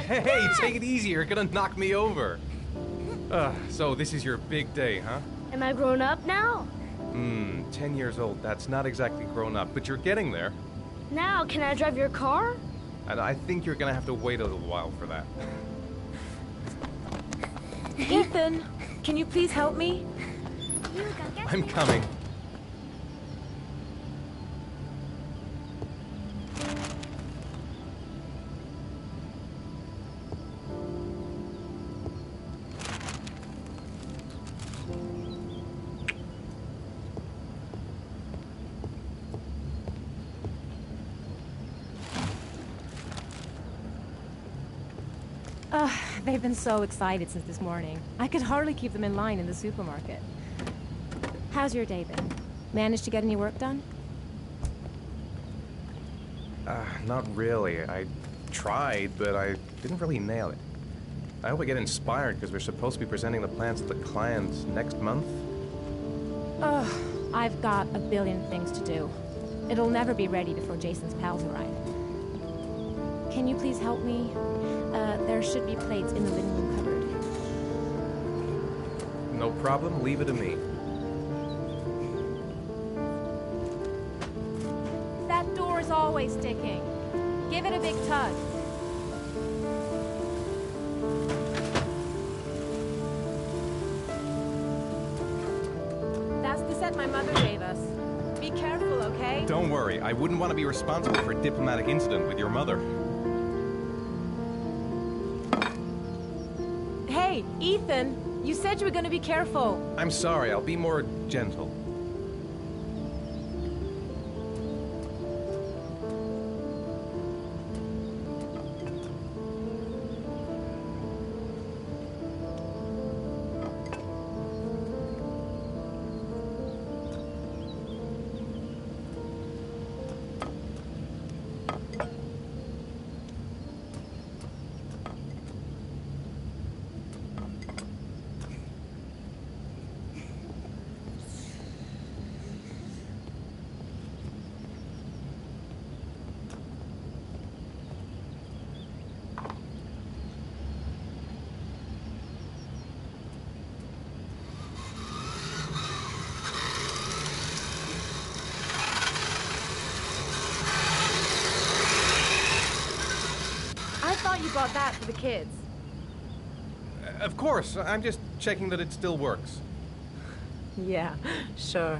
Hey, take it easy. You're gonna knock me over. So this is your big day, huh? Am I grown up now? 10 years old. That's not exactly grown up, but you're getting there. Now, can I drive your car? And I think you're gonna have to wait a little while for that. Ethan, can you please help me? I'm coming. They've been so excited since this morning. I could hardly keep them in line in the supermarket. How's your day been? Managed to get any work done? Not really. I tried, but I didn't really nail it. I hope I get inspired because we're supposed to be presenting the plans to the clients next month. Ugh, I've got a billion things to do. It'll never be ready before Jason's pals arrive. Can you please help me? There should be plates in the living room cupboard. No problem. Leave it to me. That door is always sticking. Give it a big tug. That's the set my mother gave us. Be careful, okay? Don't worry. I wouldn't want to be responsible for a diplomatic incident with your mother. Hey, Ethan, you said you were going to be careful. I'm sorry. I'll be more gentle. You bought that for the kids. Of course. I'm just checking that it still works. Yeah, sure.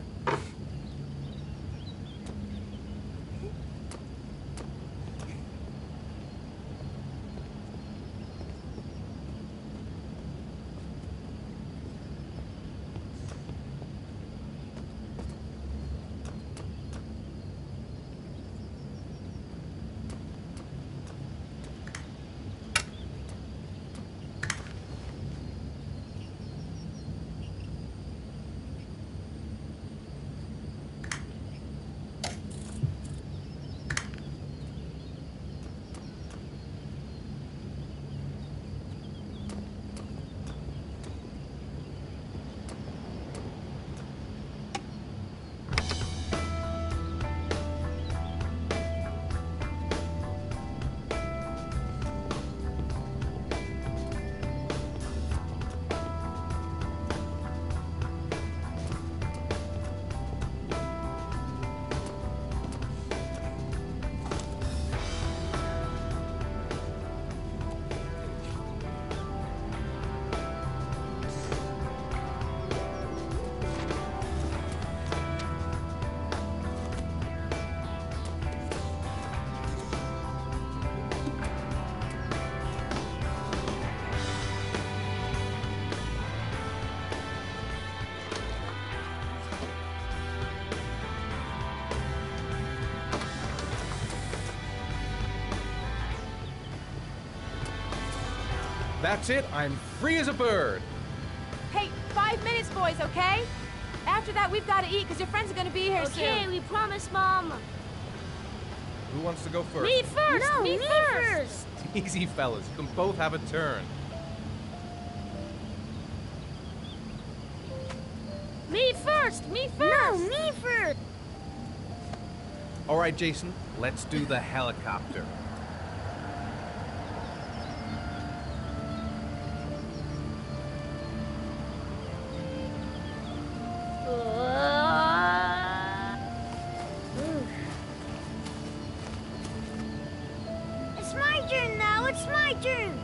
That's it. I'm free as a bird. Hey, 5 minutes, boys, okay? After that, we've got to eat because your friends are going to be here soon. Okay, we promise, Mom. Who wants to go first? Me first! No, me me first! Easy, fellas. You can both have a turn. Me first! Me first! No, me first! All right, Jason. Let's do the helicopter. it's my turn.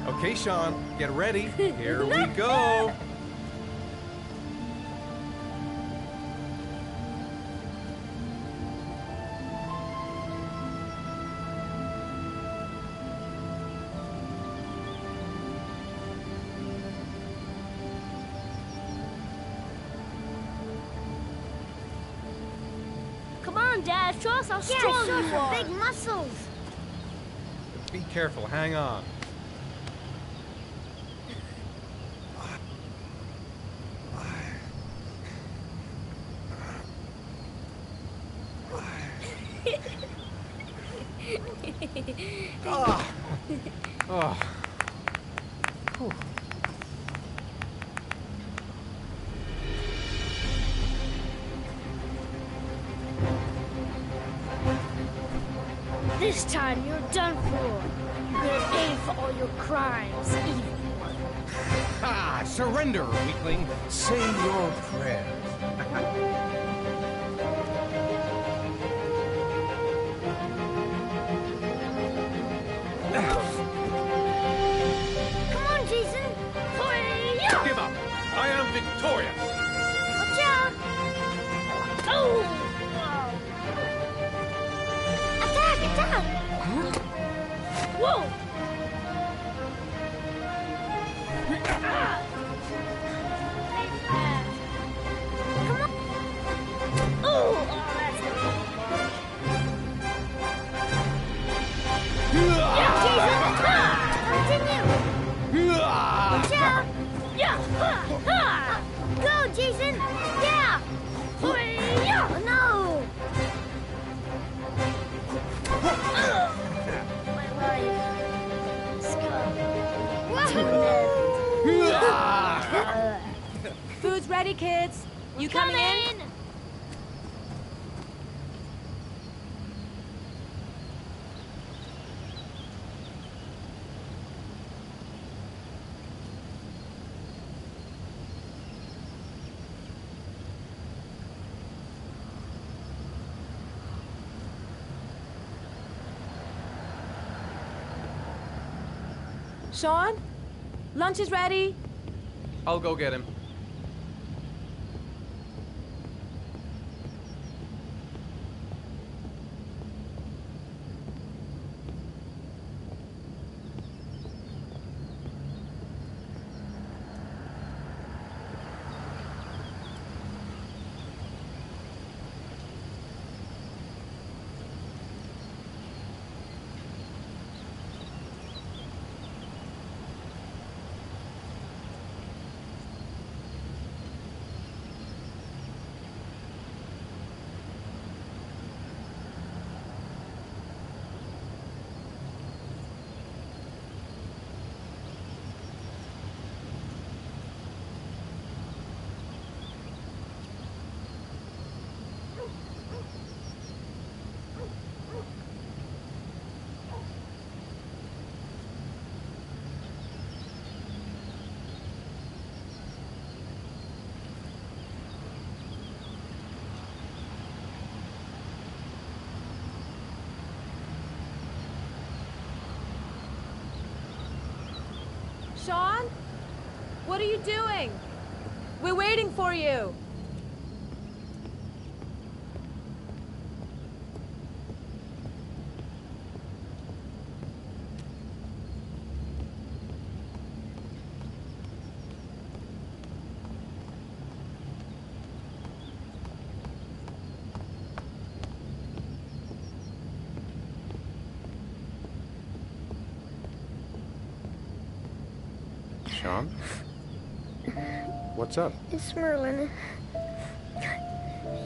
Okay, Sean, get ready. Here we go. Come on, Dad. Show us how strong show you some are. big muscles. Be careful, hang on. Oh. Whew. This time you're done for. You're gonna pay for all your crimes, evil one. Ha! Surrender, weakling. Say your prayers. Come on, Jason. Hi-ya! Give up. I am victorious. Watch out. Oh! Attack, attack. Whoa! Ah! Come on. Oh, that's Continue. Watch out. yeah! Ha! Go, Jason. Yeah. Hi-ya! Oh, no. My life is come Woohoo. Food's ready, kids. You coming in? Sean? Lunch is ready. I'll go get him. Sean? What are you doing? We're waiting for you. Sean? What's up? It's Merlin.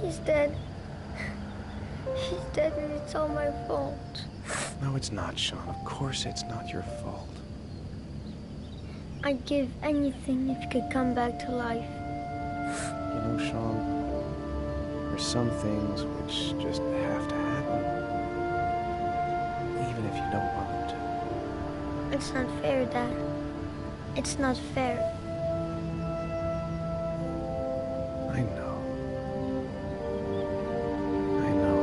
He's dead. He's dead and it's all my fault. No, it's not, Sean. Of course it's not your fault. I'd give anything if you could come back to life. You know, Sean, there's some things which just have to happen. Even if you don't want them to. It's not fair, Dad. It's not fair. I know. I know.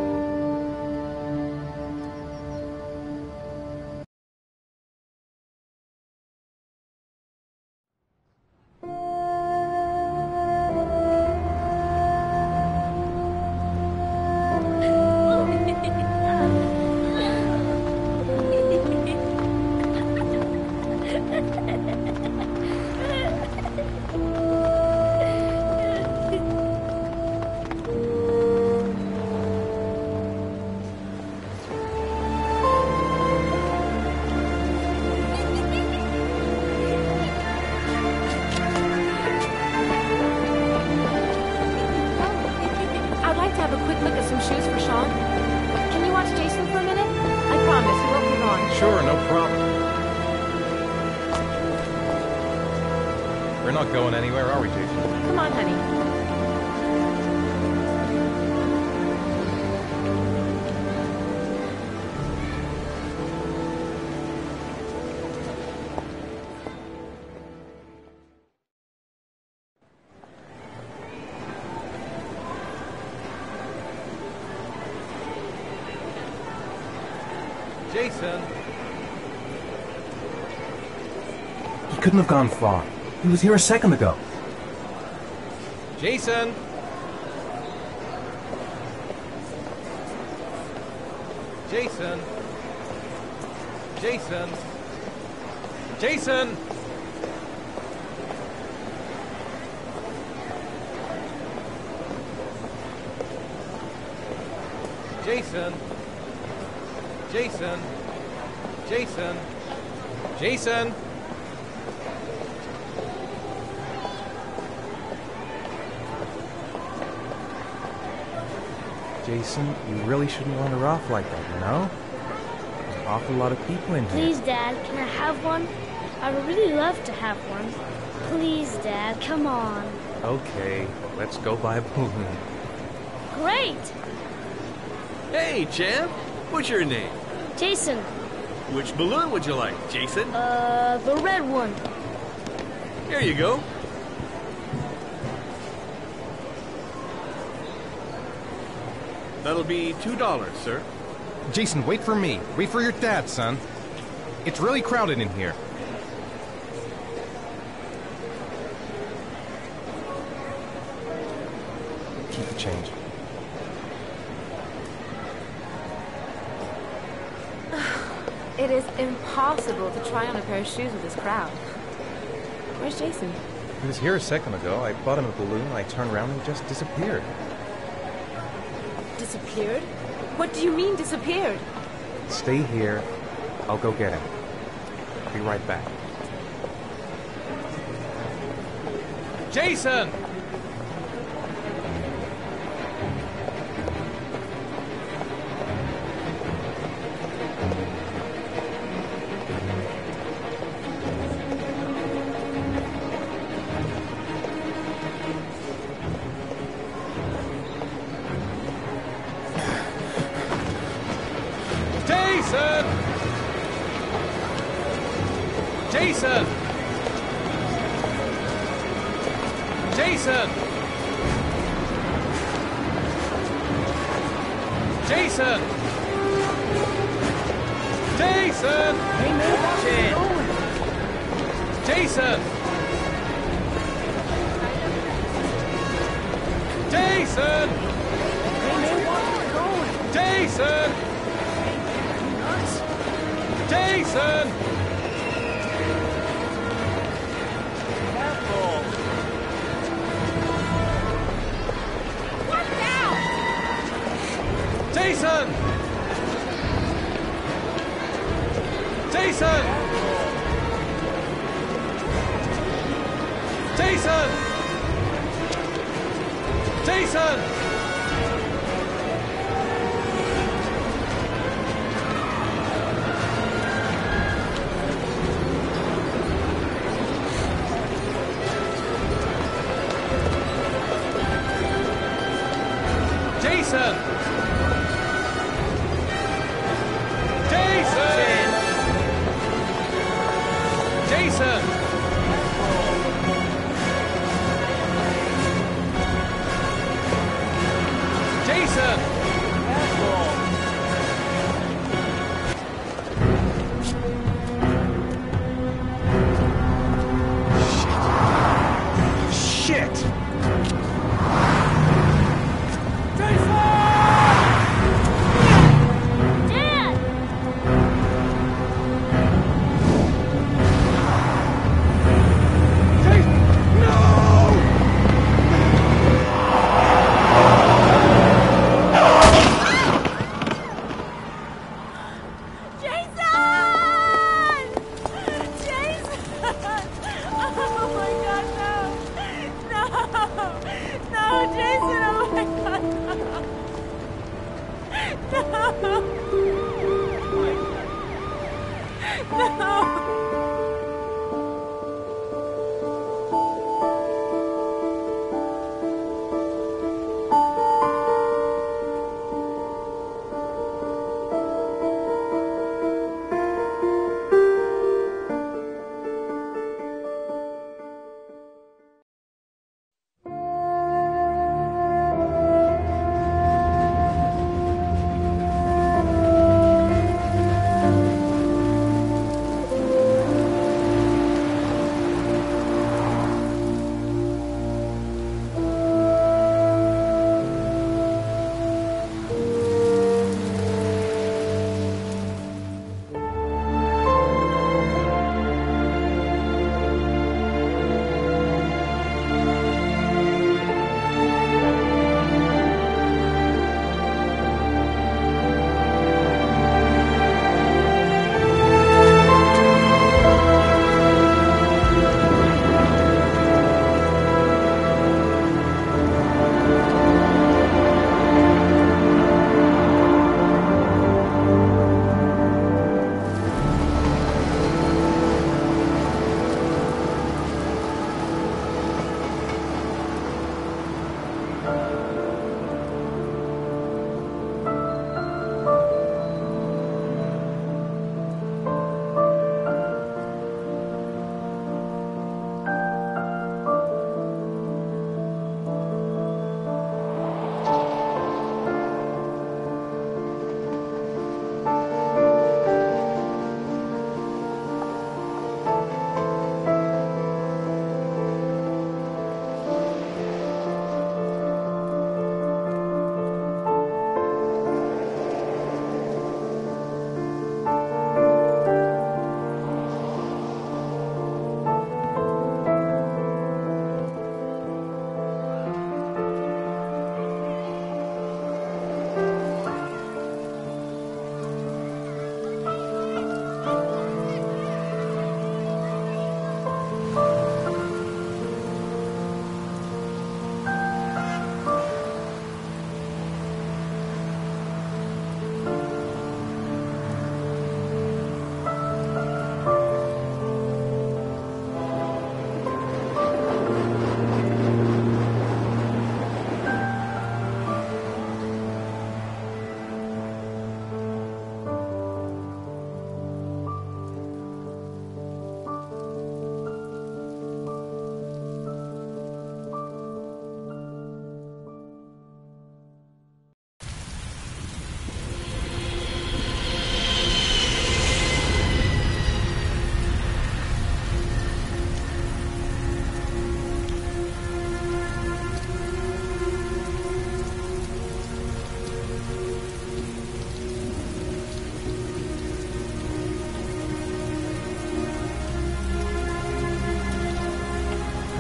Sure, no problem. We're not going anywhere, are we, Jason? Come on, honey. Jason! He couldn't have gone far. He was here a second ago. Jason! Jason! Jason! Jason! Jason! Jason! Jason! Jason! Jason, you really shouldn't wander off like that, you know? There's an awful lot of people in here. Please, Dad, can I have one? I would really love to have one. Please, Dad, come on. Okay, let's go buy a balloon. Great! Hey, champ. What's your name? Jason, Which balloon would you like, Jason? the red one. Here you go. That'll be $2, sir. Jason, wait for me. Wait for your dad, son. It's really crowded in here. Keep the change. It is impossible to try on a pair of shoes with this crowd. Where's Jason? He was here a second ago. I bought him a balloon, I turned around and he just disappeared. Disappeared? What do you mean disappeared? Stay here. I'll go get him. I'll be right back. Jason! Jason! Jason! Jason! Jason! Hey, man, watch it. Jason! Jason! Hey, man, watch where you're going. Jason! Nuts. Jason! Careful. What now? Jason! Jason! Jason! Jason! Jason! Jason! Jason! Jason! Shit! Dad!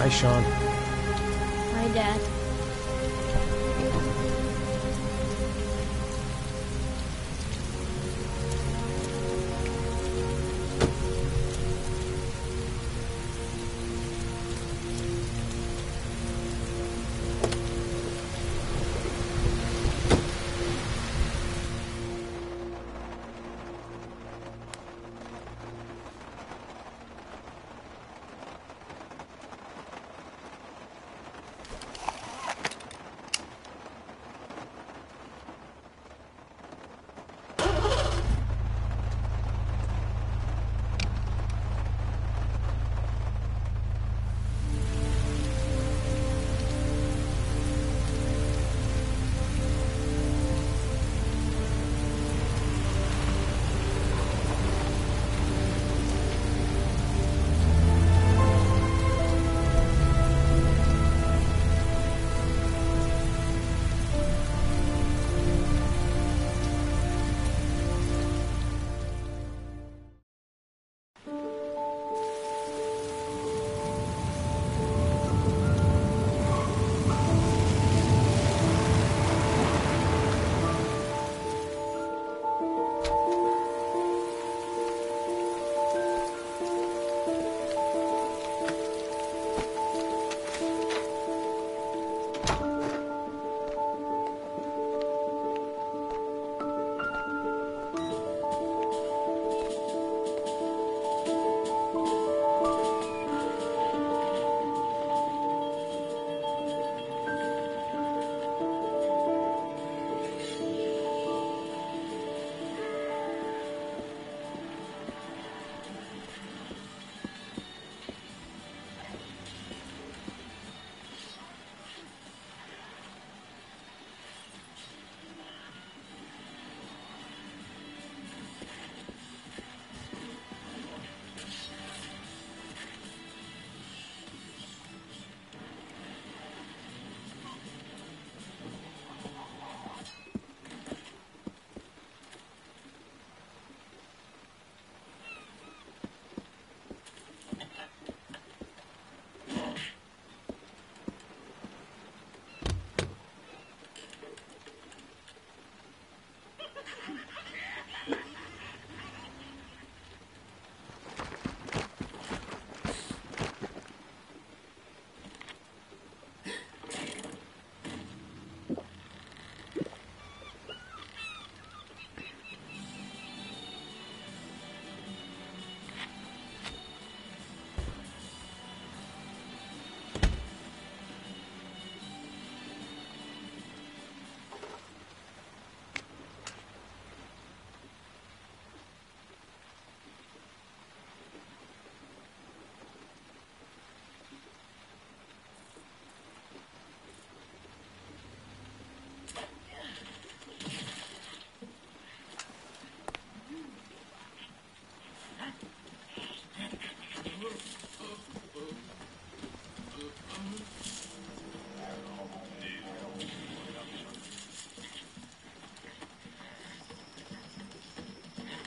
Hi, Sean. Hi, Dad.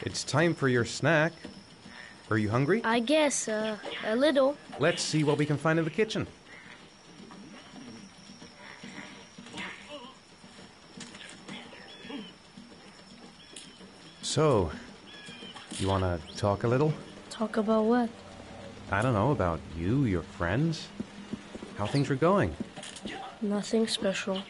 It's time for your snack. Are you hungry? I guess, a little. Let's see what we can find in the kitchen. So, you want to talk a little? Talk about what? I don't know, about you, your friends, how things were going. Nothing special.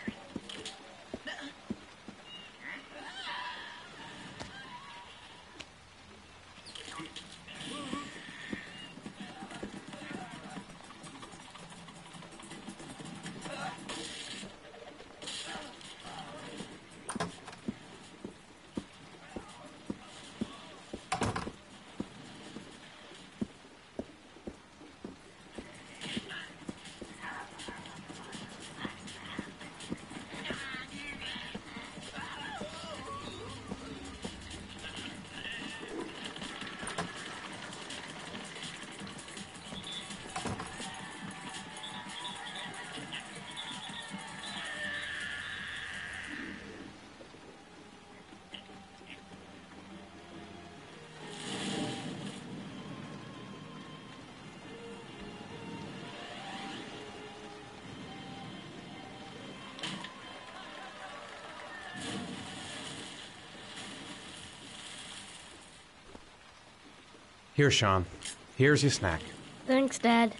Here, Sean. Here's your snack. Thanks, Dad.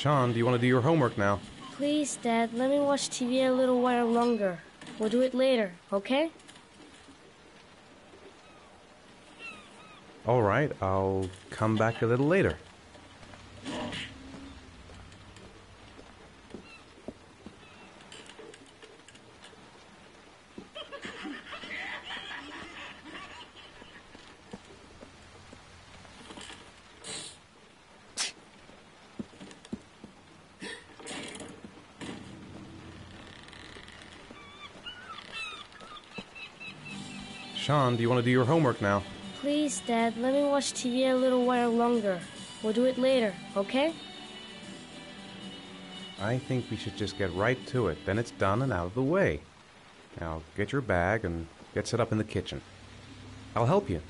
Sean, do you want to do your homework now? Please, Dad, let me watch TV a little while longer. We'll do it later, okay? All right, I'll come back a little later. Sean, do you want to do your homework now? Please, Dad, let me watch TV a little while longer. We'll do it later, okay? I think we should just get right to it. Then it's done and out of the way. Now, get your bag and get set up in the kitchen. I'll help you.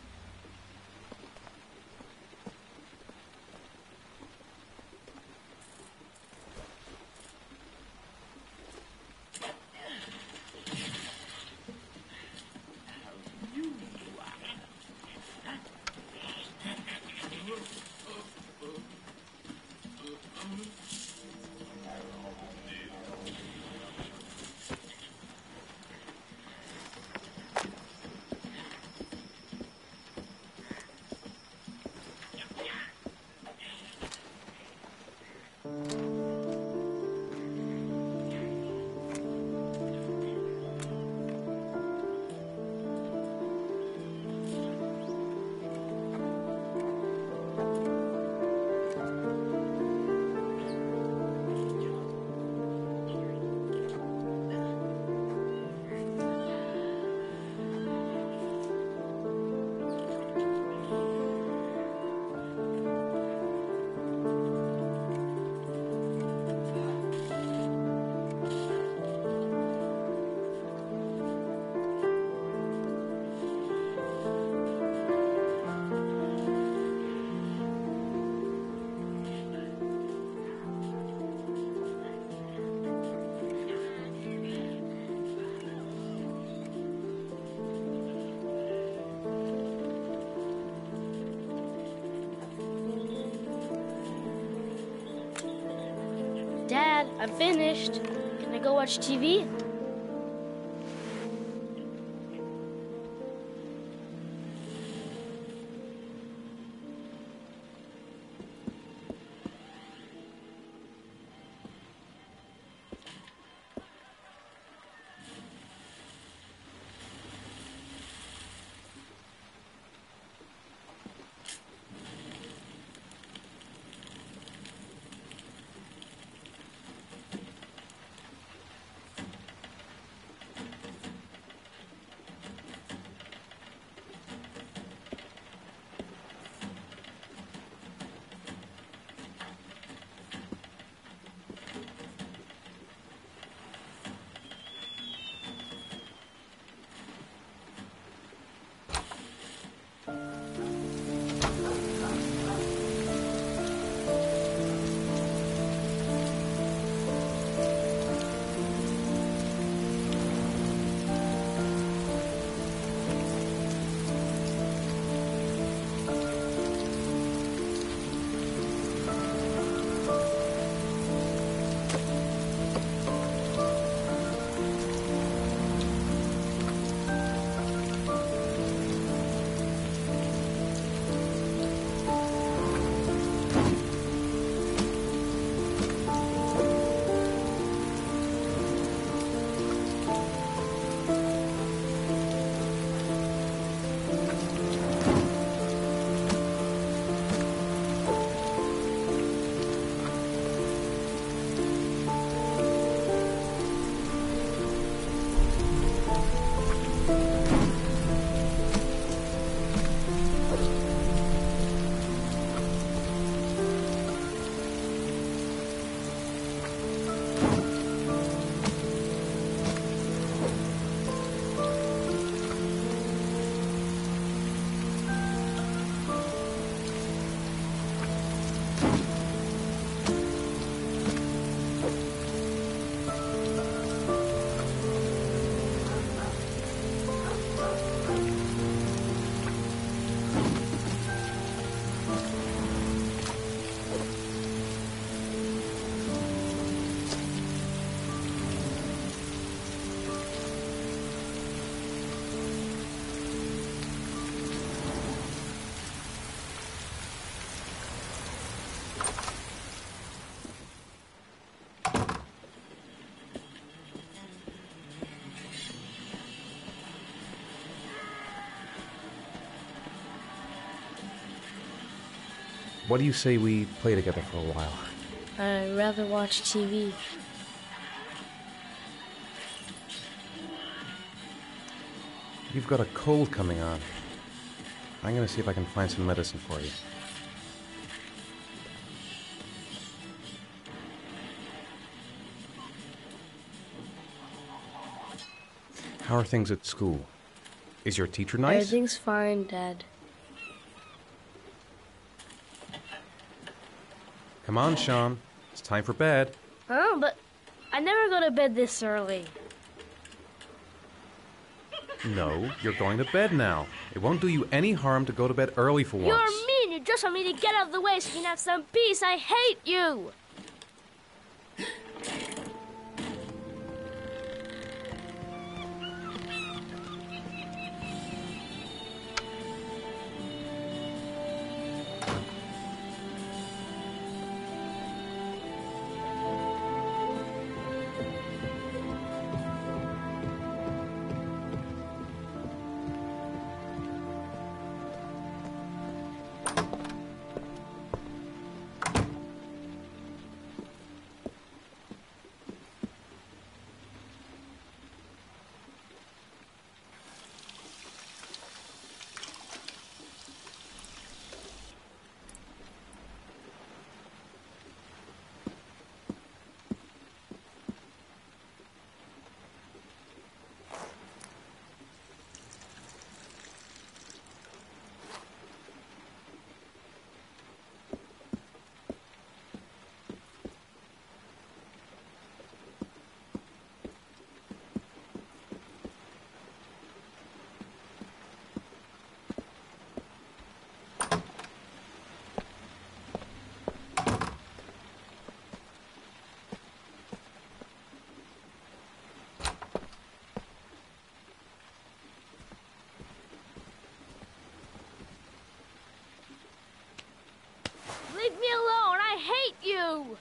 Dad, I'm finished. Can I go watch TV? What do you say we play together for a while? I'd rather watch TV. You've got a cold coming on. I'm gonna see if I can find some medicine for you. How are things at school? Is your teacher nice? Everything's fine, Dad. Come on, Sean. It's time for bed. Huh? But I never go to bed this early. No, you're going to bed now. It won't do you any harm to go to bed early for once. You're mean! You just want me to get out of the way so you can have some peace. I hate you! Leave me alone! I hate you!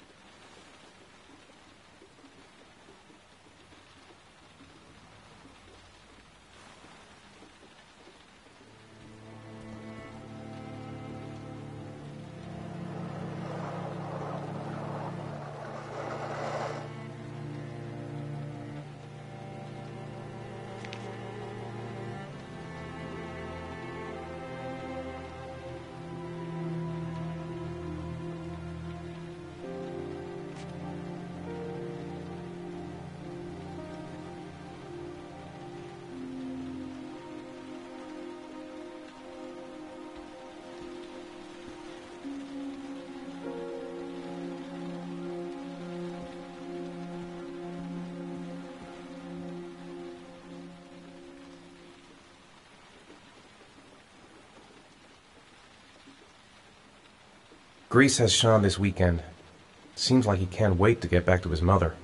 Grease has Sean this weekend. Seems like he can't wait to get back to his mother.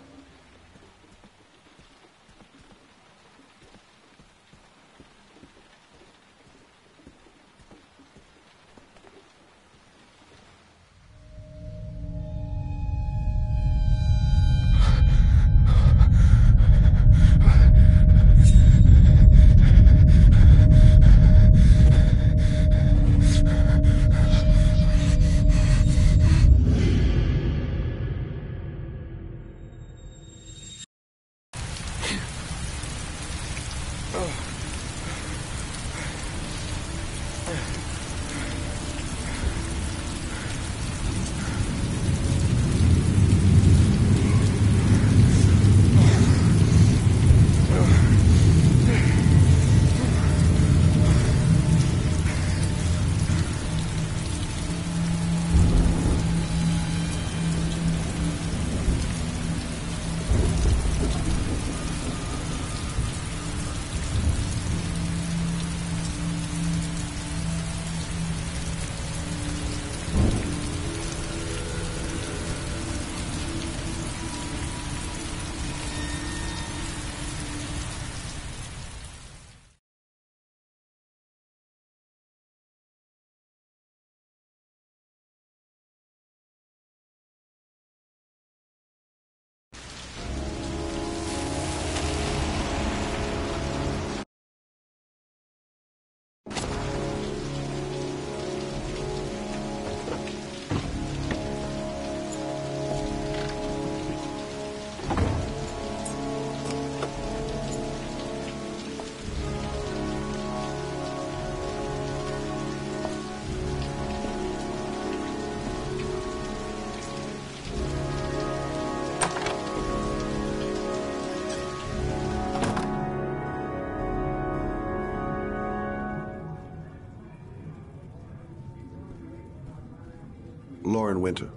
Lauren Winter.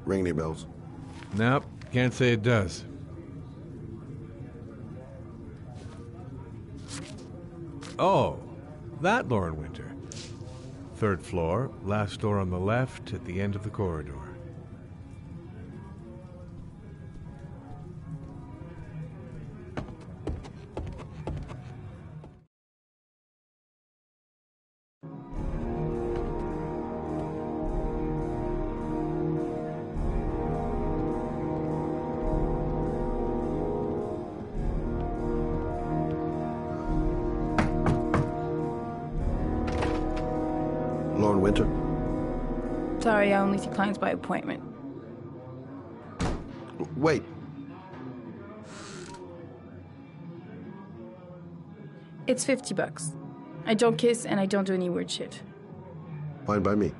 Ring any bells? Nope, can't say it does. Oh, that Lauren Winter. 3rd floor, last door on the left at the end of the corridor. Lauren Winter? Sorry, I only see clients by appointment. Wait. It's $50. I don't kiss and I don't do any weird shit. Fine by me.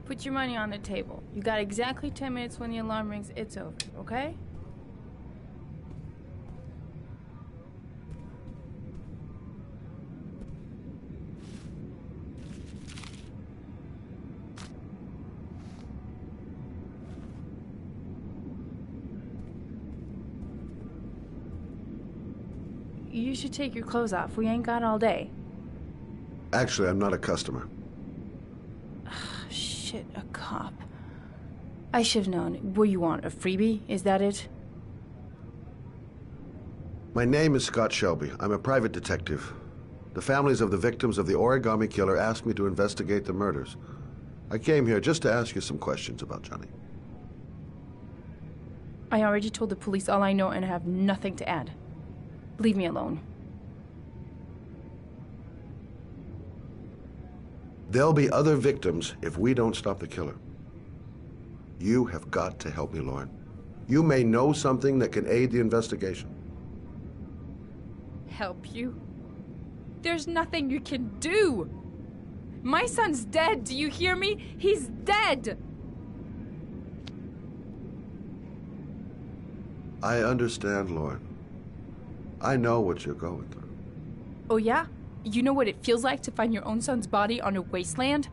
Put your money on the table. You got exactly 10 minutes. When the alarm rings, it's over, okay? You should take your clothes off. We ain't got all day. Actually, I'm not a customer. Shit, a cop. I should have known. What do you want, a freebie? Is that it? My name is Scott Shelby. I'm a private detective. The families of the victims of the Origami Killer asked me to investigate the murders. I came here just to ask you some questions about Johnny. I already told the police all I know and I have nothing to add. Leave me alone. There'll be other victims if we don't stop the killer. You have got to help me, Lauren. You may know something that can aid the investigation. Help you? There's nothing you can do. My son's dead. Do you hear me? He's dead. I understand, Lauren. I know what you're going through. Oh, yeah? You know what it feels like to find your own son's body on a wasteland?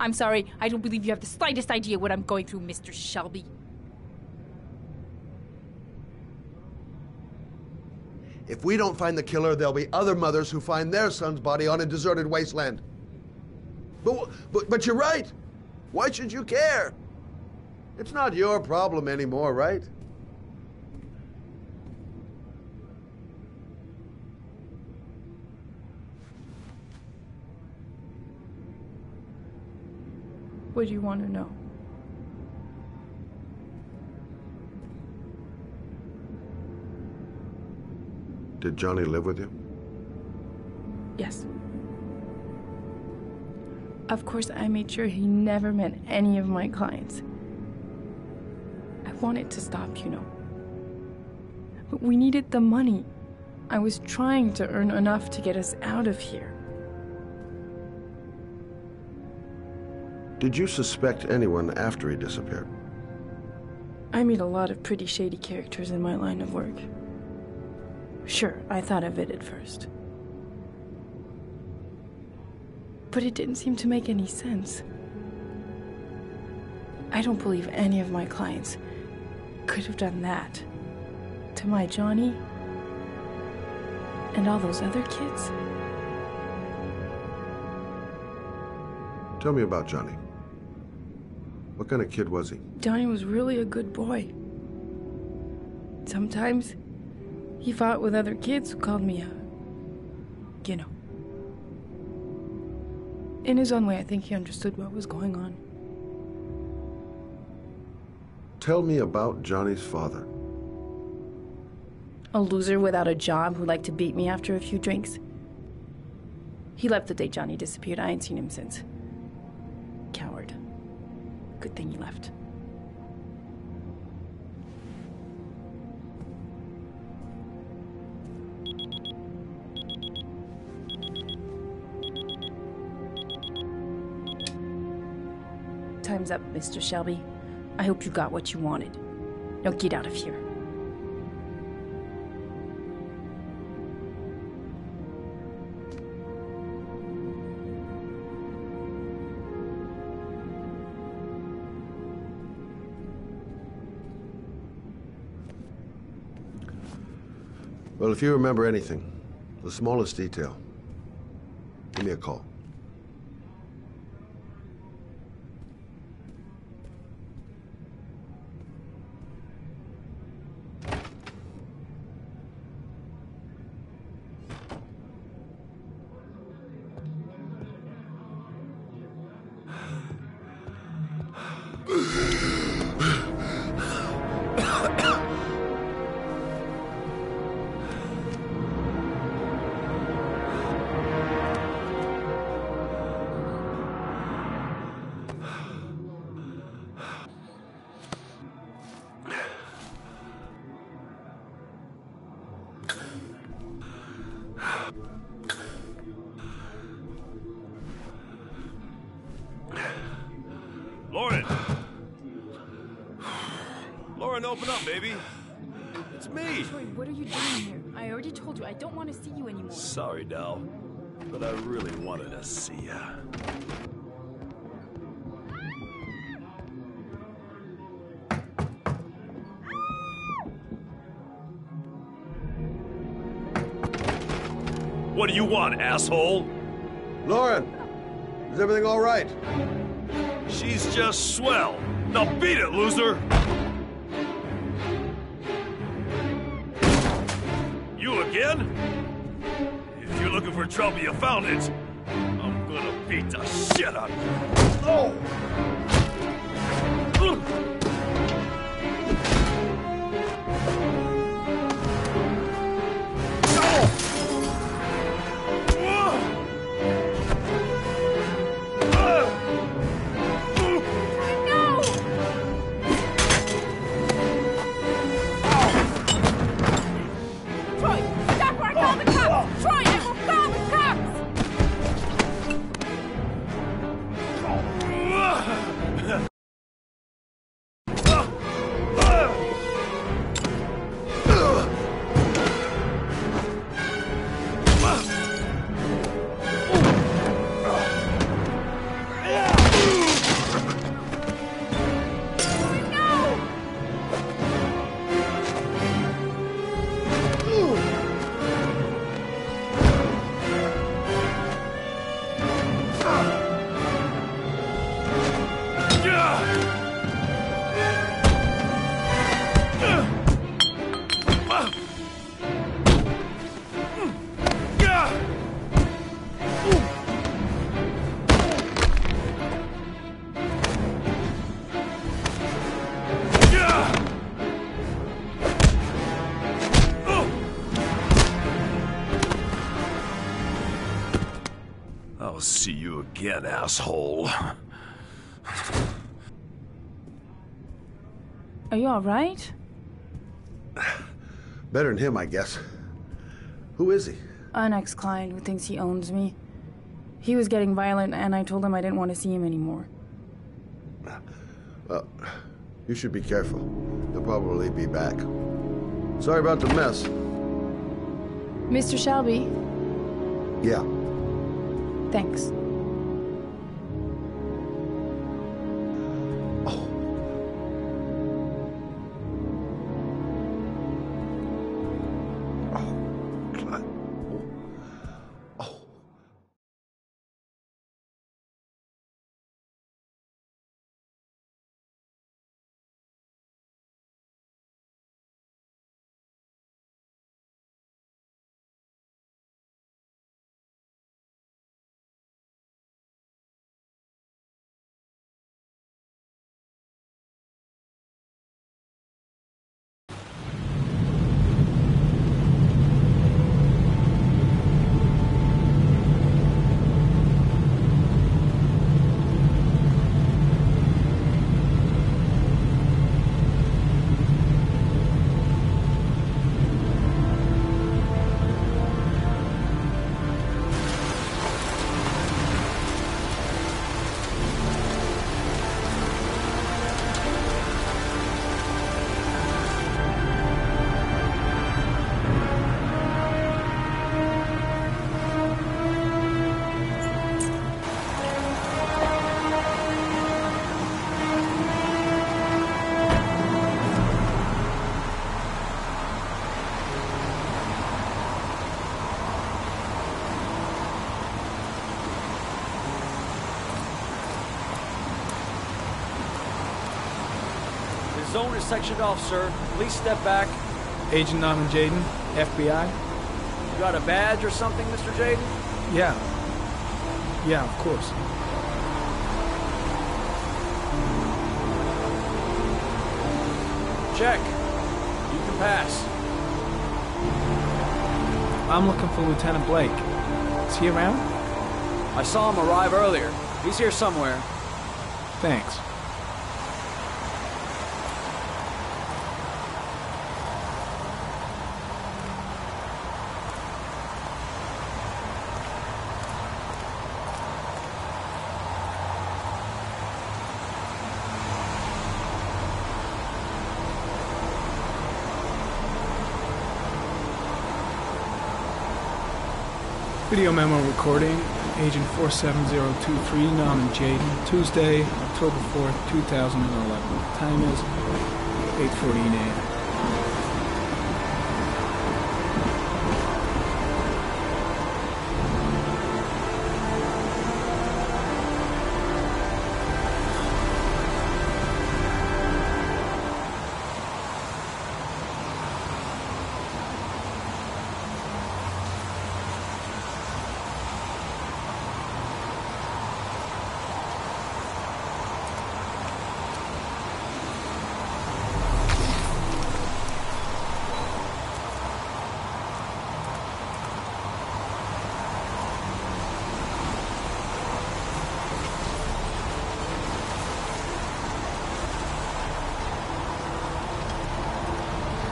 I'm sorry, I don't believe you have the slightest idea what I'm going through, Mr. Shelby. If we don't find the killer, there'll be other mothers who find their son's body on a deserted wasteland. But you're right. Why should you care? It's not your problem anymore, right? What do you want to know? Did Johnny live with you? Yes. Of course, I made sure he never met any of my clients. I wanted to stop, you know. But we needed the money. I was trying to earn enough to get us out of here. Did you suspect anyone after he disappeared? I meet a lot of pretty shady characters in my line of work. Sure, I thought of it at first. But it didn't seem to make any sense. I don't believe any of my clients could have done that to my Johnny and all those other kids. Tell me about Johnny. What kind of kid was he? Johnny was really a good boy. Sometimes he fought with other kids who called me you know. In his own way, I think he understood what was going on. Tell me about Johnny's father. A loser without a job who liked to beat me after a few drinks. He left the day Johnny disappeared. I ain't seen him since. Coward. Good thing he left. Time's up, Mr. Shelby. I hope you got what you wanted. Now get out of here. Well, if you remember anything, the smallest detail, give me a call. Lauren! Lauren, open up, baby. It's me. Troy, what are you doing here? I already told you I don't want to see you anymore. Sorry, Dal, but I really wanted to see ya. What do you want, asshole? Lauren, is everything all right? She's just swell. Now beat it, loser! You again? If you're looking for trouble, you found it. I'm gonna beat the shit out of you. Oh! I'll see you again, asshole. Are you alright? Better than him, I guess. Who is he? An ex-client who thinks he owns me. He was getting violent, and I told him I didn't want to see him anymore. Well, you should be careful. He'll probably be back. Sorry about the mess. Mr. Shelby, Yeah. thanks. zone is sectioned off, sir. Please step back. Agent Norman Jaden, FBI? You got a badge or something, Mr. Jaden? Yeah. Yeah, of course. Check. You can pass. I'm looking for Lieutenant Blake. Is he around? I saw him arrive earlier. He's here somewhere. Thanks. Video memo recording, Agent 47023, Norman Jaden, Tuesday, October 4th, 2011. Time is 8:14 a.m.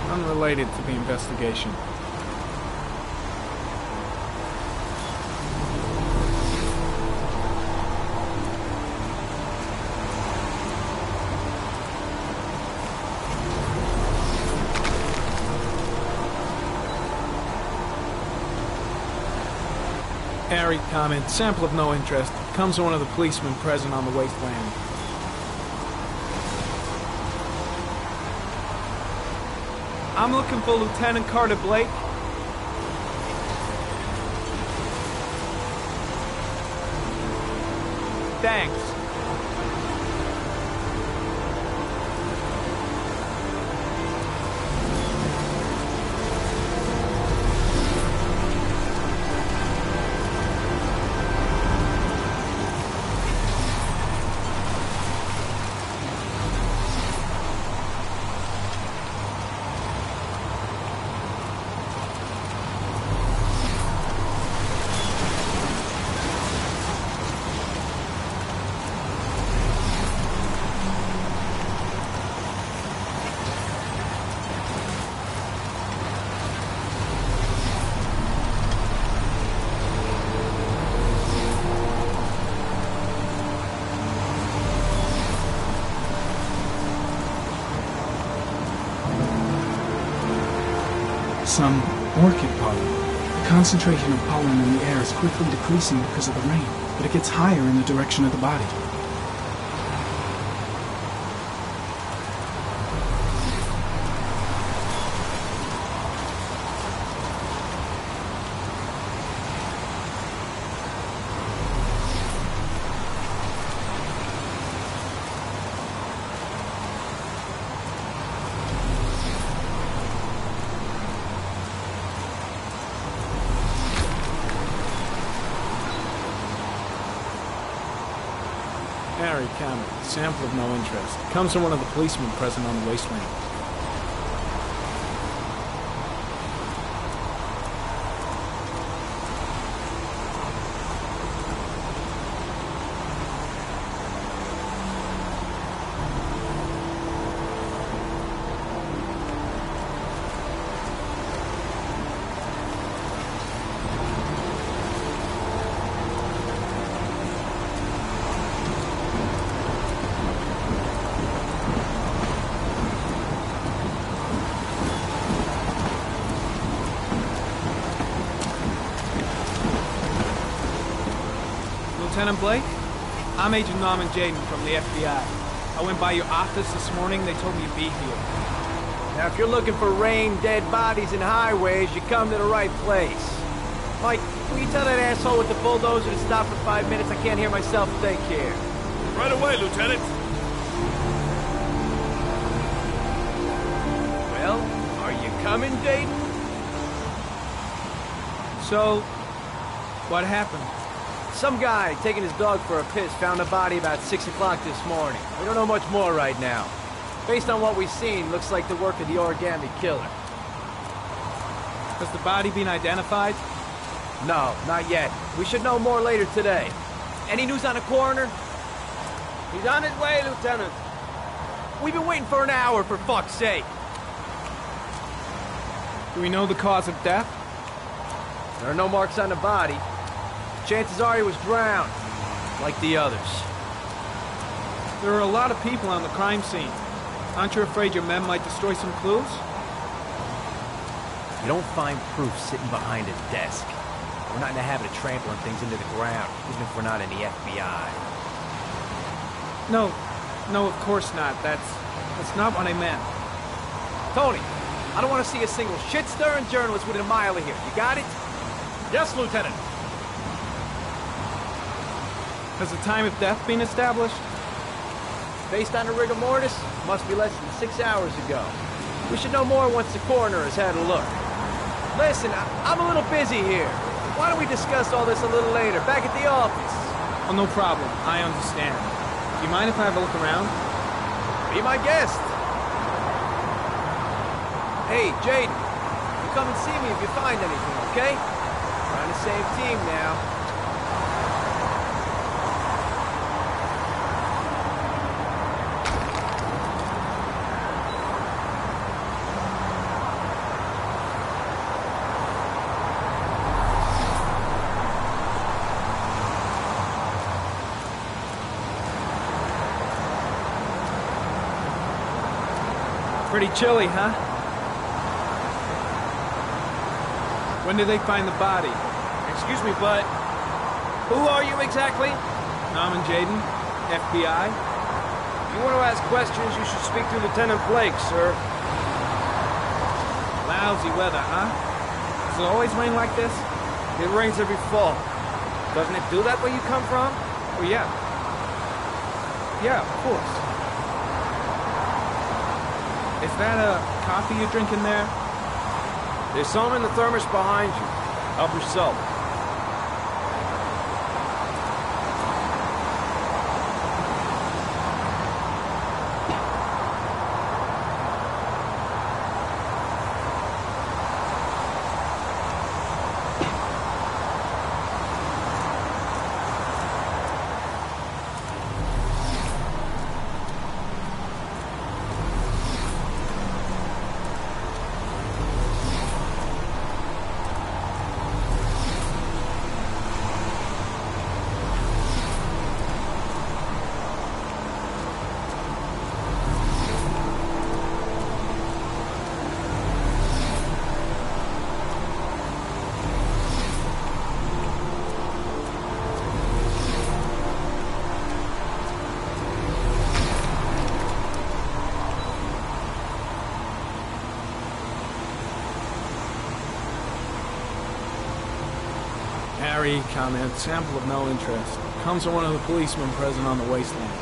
Unrelated to the investigation. Harry comment, sample of no interest. Comes from one of the policemen present on the wasteland. I'm looking for Lieutenant Carter Blake. Thanks. Some orchid pollen. The concentration of pollen in the air is quickly decreasing because of the rain, but it gets higher in the direction of the body. Harry Cameron, sample of no interest. Comes from one of the policemen present on the wasteland. Lieutenant Blake? I'm Agent Norman Jaden from the FBI. I went by your office this morning. They told me you'd be here. Now, if you're looking for rain, dead bodies, and highways, you come to the right place. Mike, will you tell that asshole with the bulldozer to stop for 5 minutes? I can't hear myself think here. Right away, Lieutenant. coming, Dayton? So, what happened? Some guy taking his dog for a piss found a body about 6 o'clock this morning. We don't know much more right now. Based on what we've seen, looks like the work of the origami killer. Has the body been identified? No, not yet. We should know more later today. Any news on the coroner? He's on his way, Lieutenant. We've been waiting for an hour, for fuck's sake. Do we know the cause of death? There are no marks on the body. Chances are he was drowned, like the others. There are a lot of people on the crime scene. Aren't you afraid your men might destroy some clues? You don't find proof sitting behind a desk. We're not in the habit of trampling things into the ground, even if we're not in the FBI. No, of course not. That's not what I meant. Tony, I don't want to see a single shit-stirring journalist within a mile of here. You got it? Yes, Lieutenant. Has the time of death been established? Based on the rigor mortis, must be less than 6 hours ago. We should know more once the coroner has had a look. Listen, I'm a little busy here. Why don't we discuss all this a little later, back at the office? Oh, no problem. I understand. Do you mind if I have a look around? Be my guest. Hey, Jaden, you come and see me if you find anything, okay? We're on the same team now. Pretty chilly, huh? When did they find the body? Excuse me, but who are you exactly? Norman Jayden, FBI. If you want to ask questions, you should speak to Lieutenant Blake, sir. Lousy weather, huh? Does it always rain like this? It rains every fall. Doesn't it do that where you come from? Oh, yeah. Yeah, of course. Is that a coffee you're drinking there? There's some in the thermos behind you. Help yourself. Harry, comment, sample of no interest. Comes from one of the policemen present on the wasteland.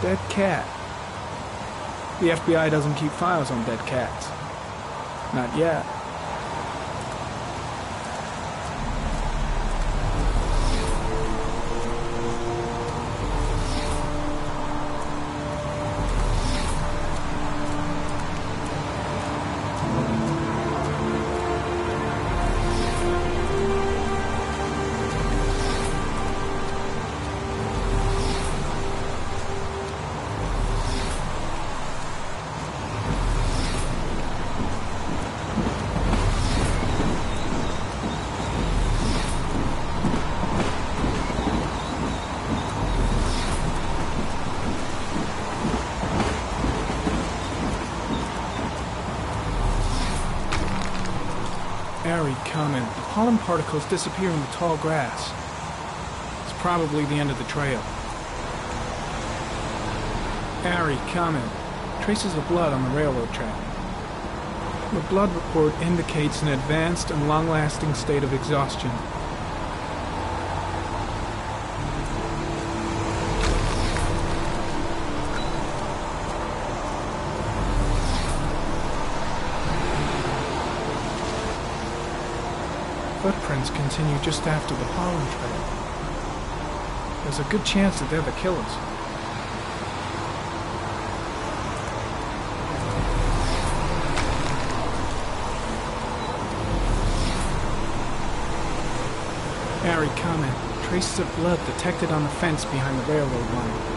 Dead cat. The FBI doesn't keep files on dead cats. Not yet. Harry, comment. The pollen particles disappear in the tall grass. It's probably the end of the trail. Harry, comment. Traces of blood on the railroad track. The blood report indicates an advanced and long-lasting state of exhaustion. Footprints continue just after the pollen trail. There's a good chance that they're the killers. Harry, comment. Traces of blood detected on the fence behind the railroad line.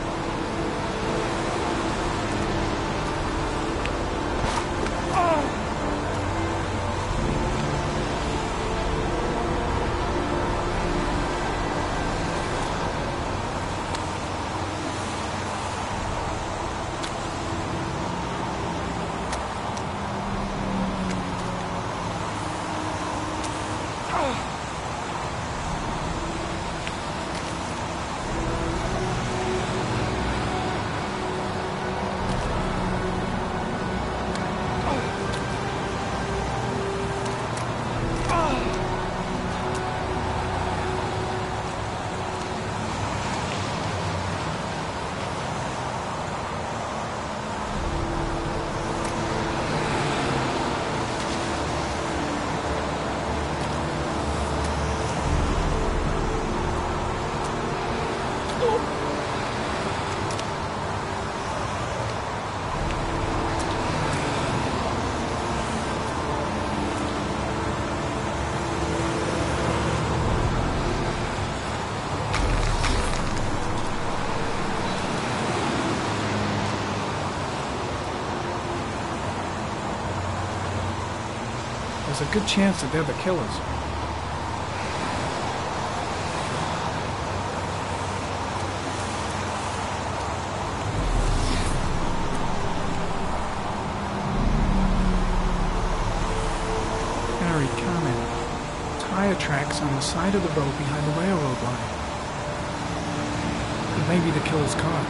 There's a good chance that they're the killers. Harry, comment. Tire tracks on the side of the road behind the railroad line. It may be the killer's car.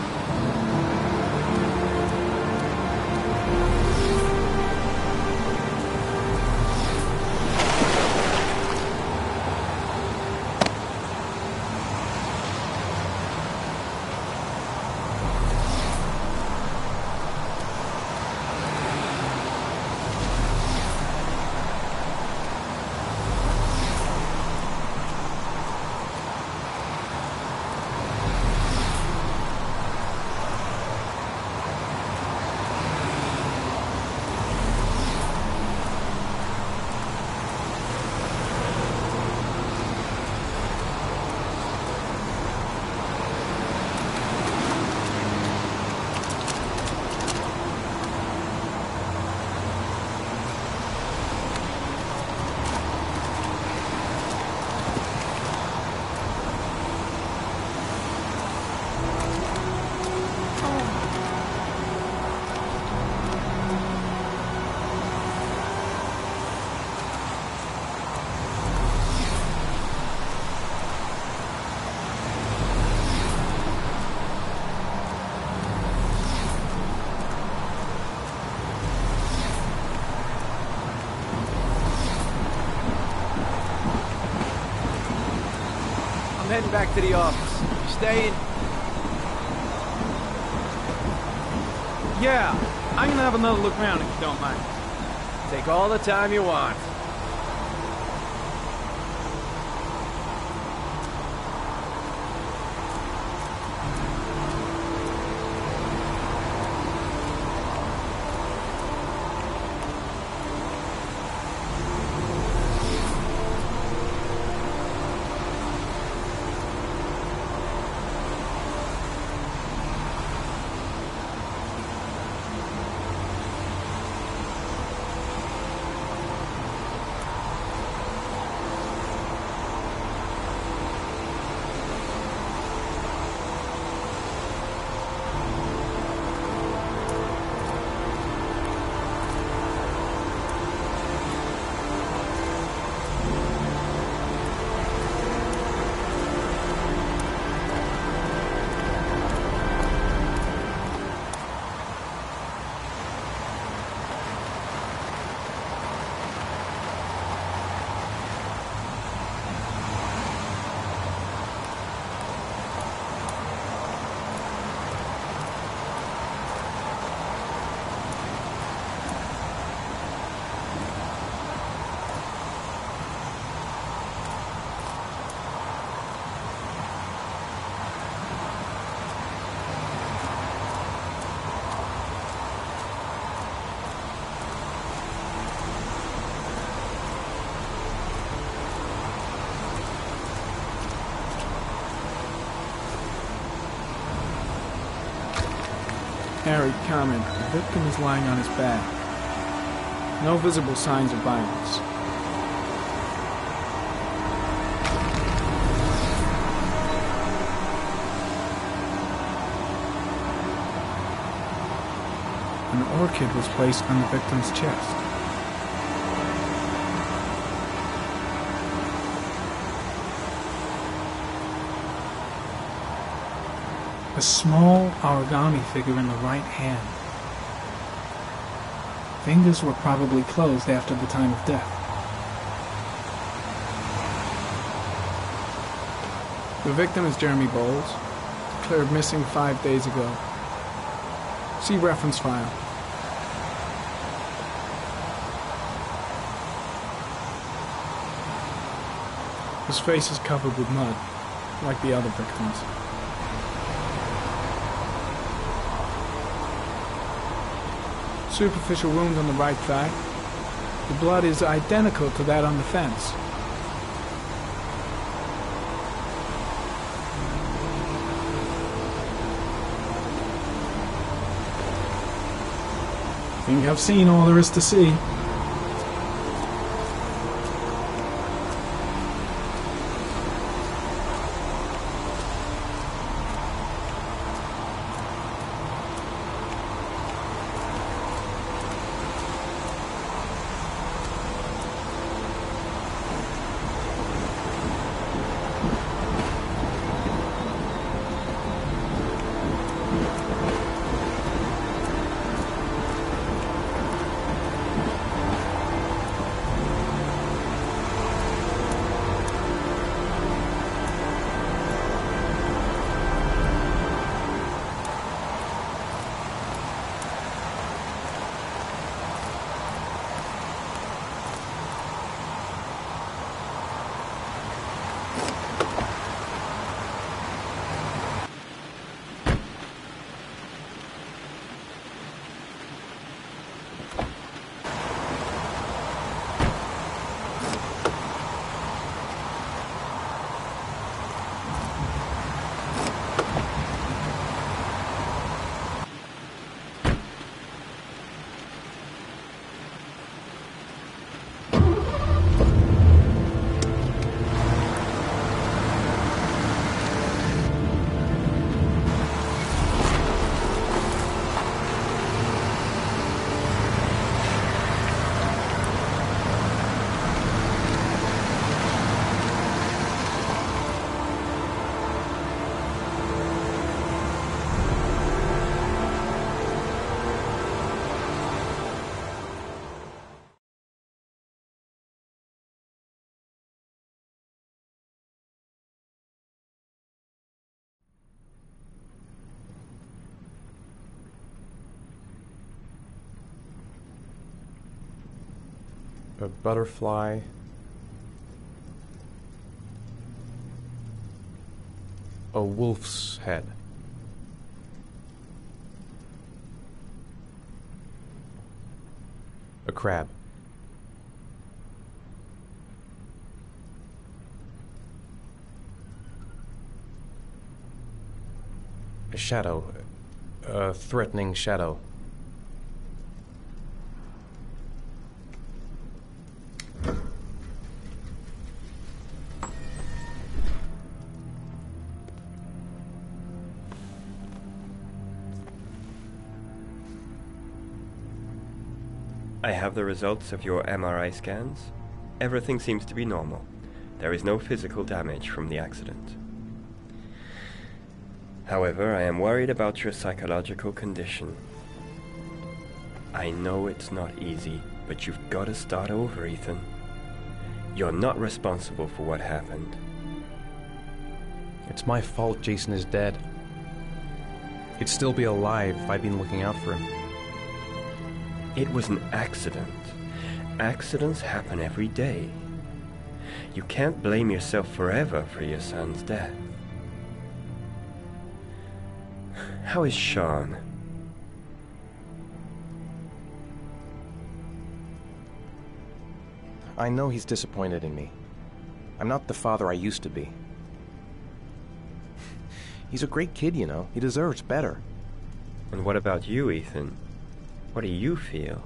I'm heading back to the office. You staying? Yeah, I'm gonna have another look around if you don't mind. Take all the time you want. Harry, comment. The victim is lying on his back. No visible signs of violence. An orchid was placed on the victim's chest. A small origami figure in the right hand. Fingers were probably closed after the time of death. The victim is Jeremy Bowles, declared missing 5 days ago. See reference file. His face is covered with mud, like the other victims. Superficial wound on the right thigh. The blood is identical to that on the fence. I think I've seen all there is to see. A butterfly. A wolf's head. A crab. A shadow. A threatening shadow. I have the results of your MRI scans. Everything seems to be normal. There is no physical damage from the accident. However, I am worried about your psychological condition. I know it's not easy, but you've got to start over, Ethan. You're not responsible for what happened. It's my fault Jason is dead. He'd still be alive if I'd been looking out for him. It was an accident. Accidents happen every day. You can't blame yourself forever for your son's death. How is Sean? I know he's disappointed in me. I'm not the father I used to be. He's a great kid, you know. He deserves better. And what about you, Ethan? What do you feel?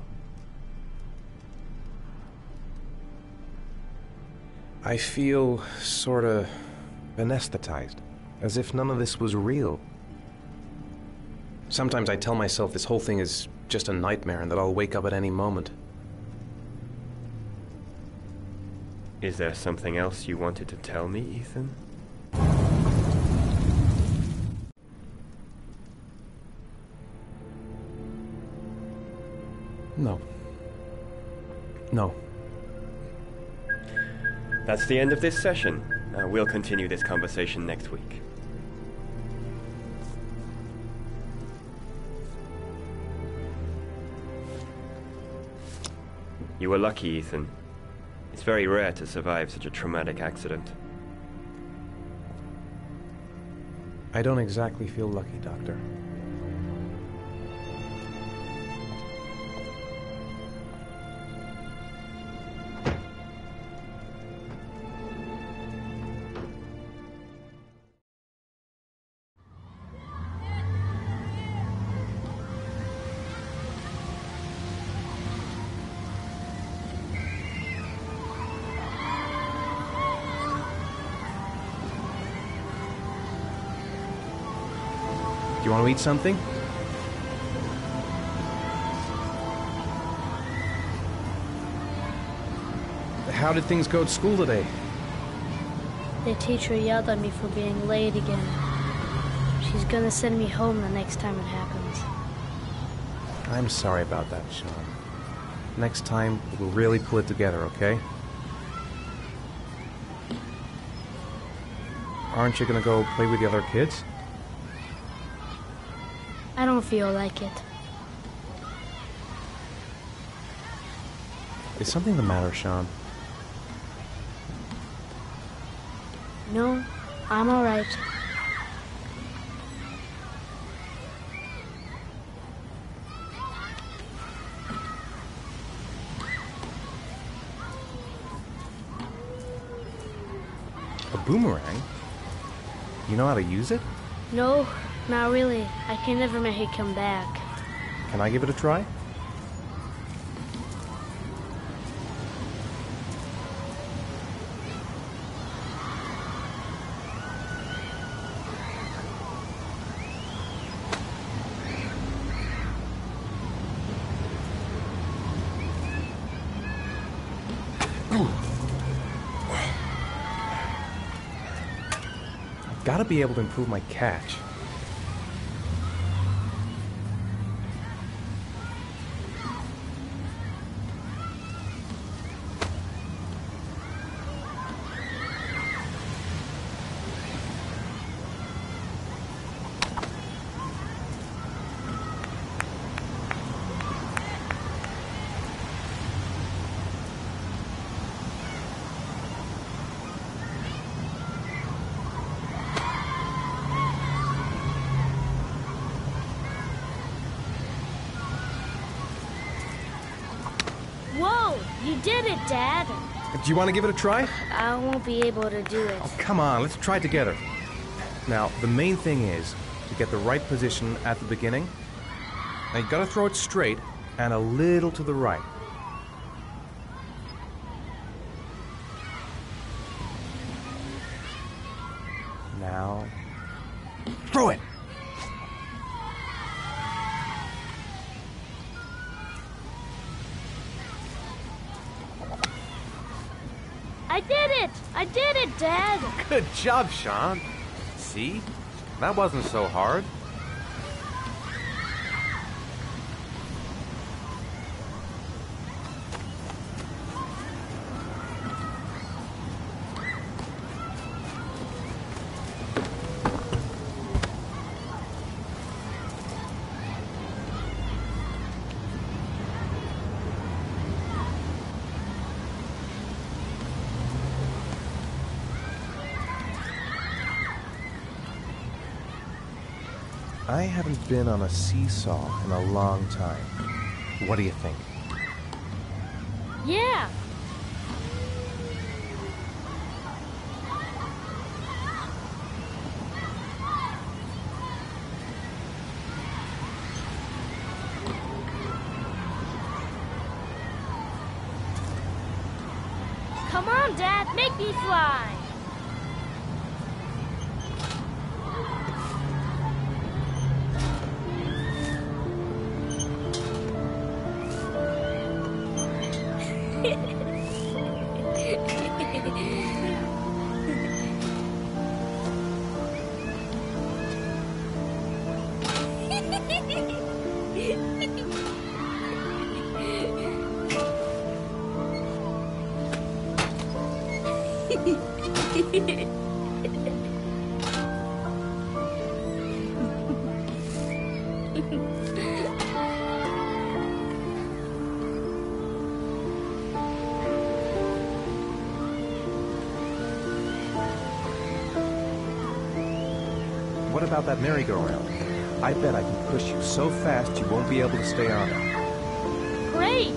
I feel sorta anesthetized, as if none of this was real. Sometimes I tell myself this whole thing is just a nightmare and that I'll wake up at any moment. Is there something else you wanted to tell me, Ethan? No. No. That's the end of this session. We'll continue this conversation next week. You were lucky, Ethan. It's very rare to survive such a traumatic accident. I don't exactly feel lucky, Doctor. Do you want to eat something? How did things go at school today? The teacher yelled at me for being late again. She's gonna send me home the next time it happens. I'm sorry about that, Sean. Next time, we'll really pull it together, okay? Aren't you gonna go play with the other kids? I don't feel like it. Is something the matter, Sean? No, I'm alright. A boomerang? You know how to use it? No, not really. I can never make it come back. Can I give it a try? I've got to be able to improve my catch. Whoa! You did it, Dad! Do you want to give it a try? I won't be able to do it. Oh, come on, let's try it together. Now, the main thing is to get the right position at the beginning. Now, you gotta throw it straight and a little to the right. Now, throw it! I did it! I did it, Dad! Good job, Sean. See? That wasn't so hard. I haven't been on a seesaw in a long time. What do you think? Yeah! Come on, Dad, make me fly! What about that merry-go-round? I bet I can push you so fast you won't be able to stay on it. Great!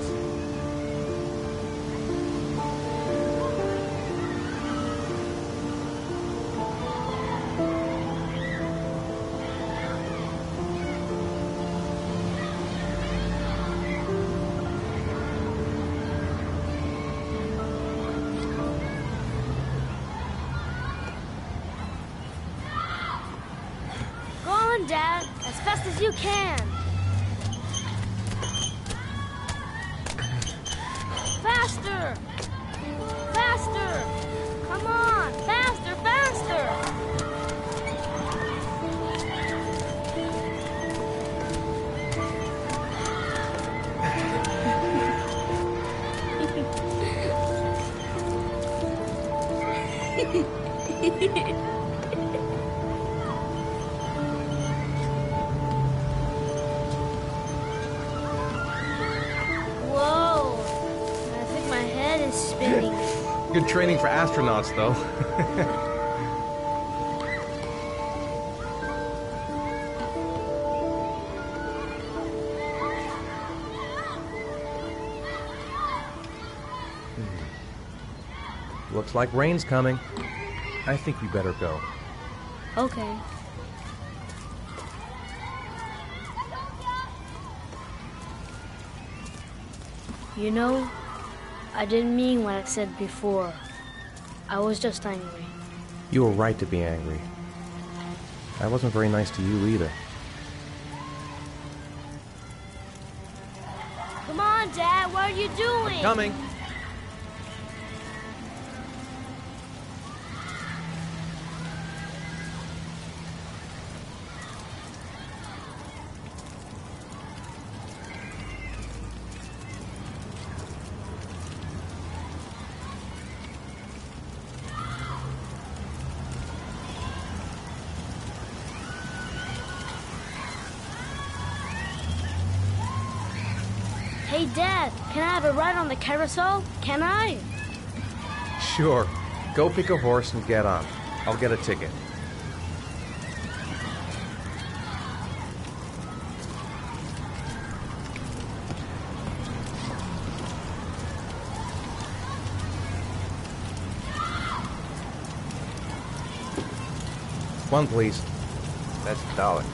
Dad, as fast as you can. Faster! Faster! Come on! Faster, faster! Good training for astronauts, though. Looks like rain's coming. I think we better go. Okay. You know, I didn't mean what I said before. I was just angry. You were right to be angry. I wasn't very nice to you either. Come on, Dad, what are you doing? I'm coming. Hey, Dad, can I have a ride on the carousel? Can I? Sure. Go pick a horse and get on. I'll get a ticket. One, please. That's $1.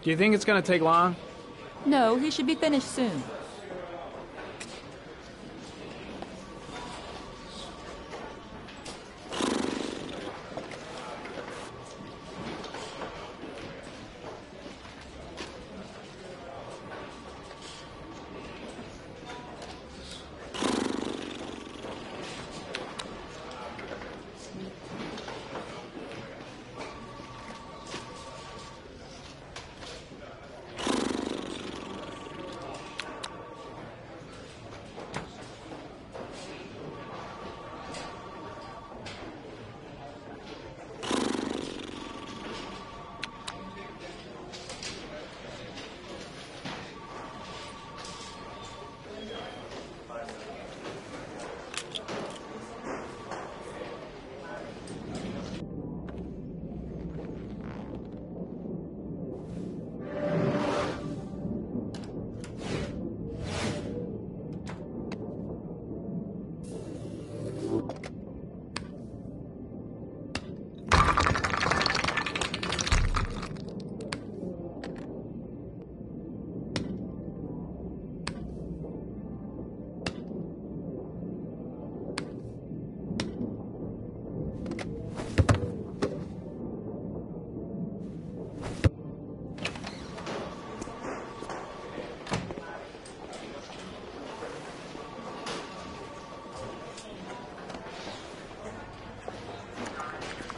Do you think it's gonna take long? No, he should be finished soon.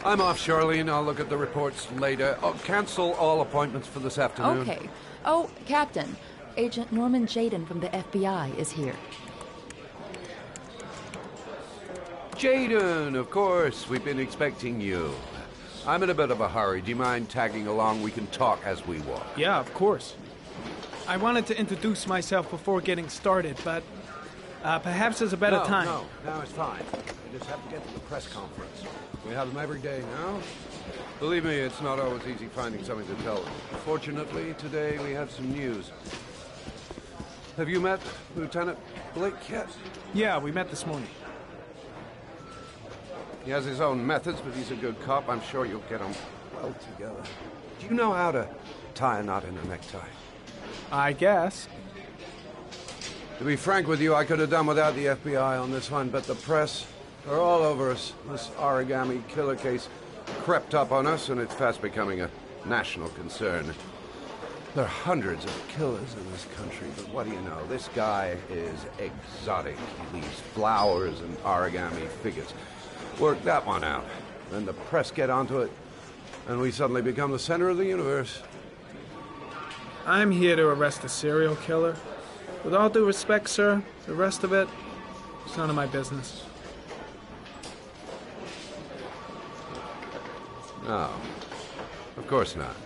I'm off, Charlene. I'll look at the reports later. Oh, cancel all appointments for this afternoon. Okay. Oh, Captain, Agent Norman Jayden from the FBI is here. Jayden, of course. We've been expecting you. I'm in a bit of a hurry. Do you mind tagging along? We can talk as we walk. Yeah, of course. I wanted to introduce myself before getting started, but perhaps there's a better time. No, it's fine. We just have to get to the press conference. We have them every day now. Believe me, it's not always easy finding something to tell them. Fortunately, today we have some news. Have you met Lieutenant Blake yet? Yeah, we met this morning. He has his own methods, but he's a good cop. I'm sure you'll get on well together. Do you know how to tie a knot in a necktie? I guess. To be frank with you, I could have done without the FBI on this one, but the press are all over us. This origami killer case crept up on us, and it's fast becoming a national concern. There are hundreds of killers in this country, but what do you know? This guy is exotic. He leaves flowers and origami figures. Work that one out. Then the press get onto it, and we suddenly become the center of the universe. I'm here to arrest a serial killer. With all due respect, sir, the rest of it, it's none of my business. No, of course not.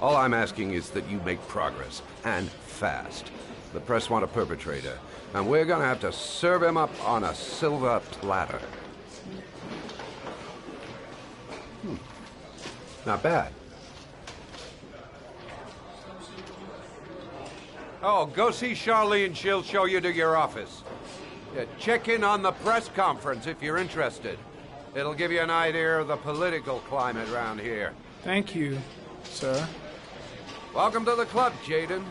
All I'm asking is that you make progress, and fast. The press want a perpetrator, and we're gonna have to serve him up on a silver platter. Not bad. Oh, go see Charlene. She'll show you to your office. Yeah, check in on the press conference if you're interested. It'll give you an idea of the political climate around here. Thank you, sir. Welcome to the club, Jayden.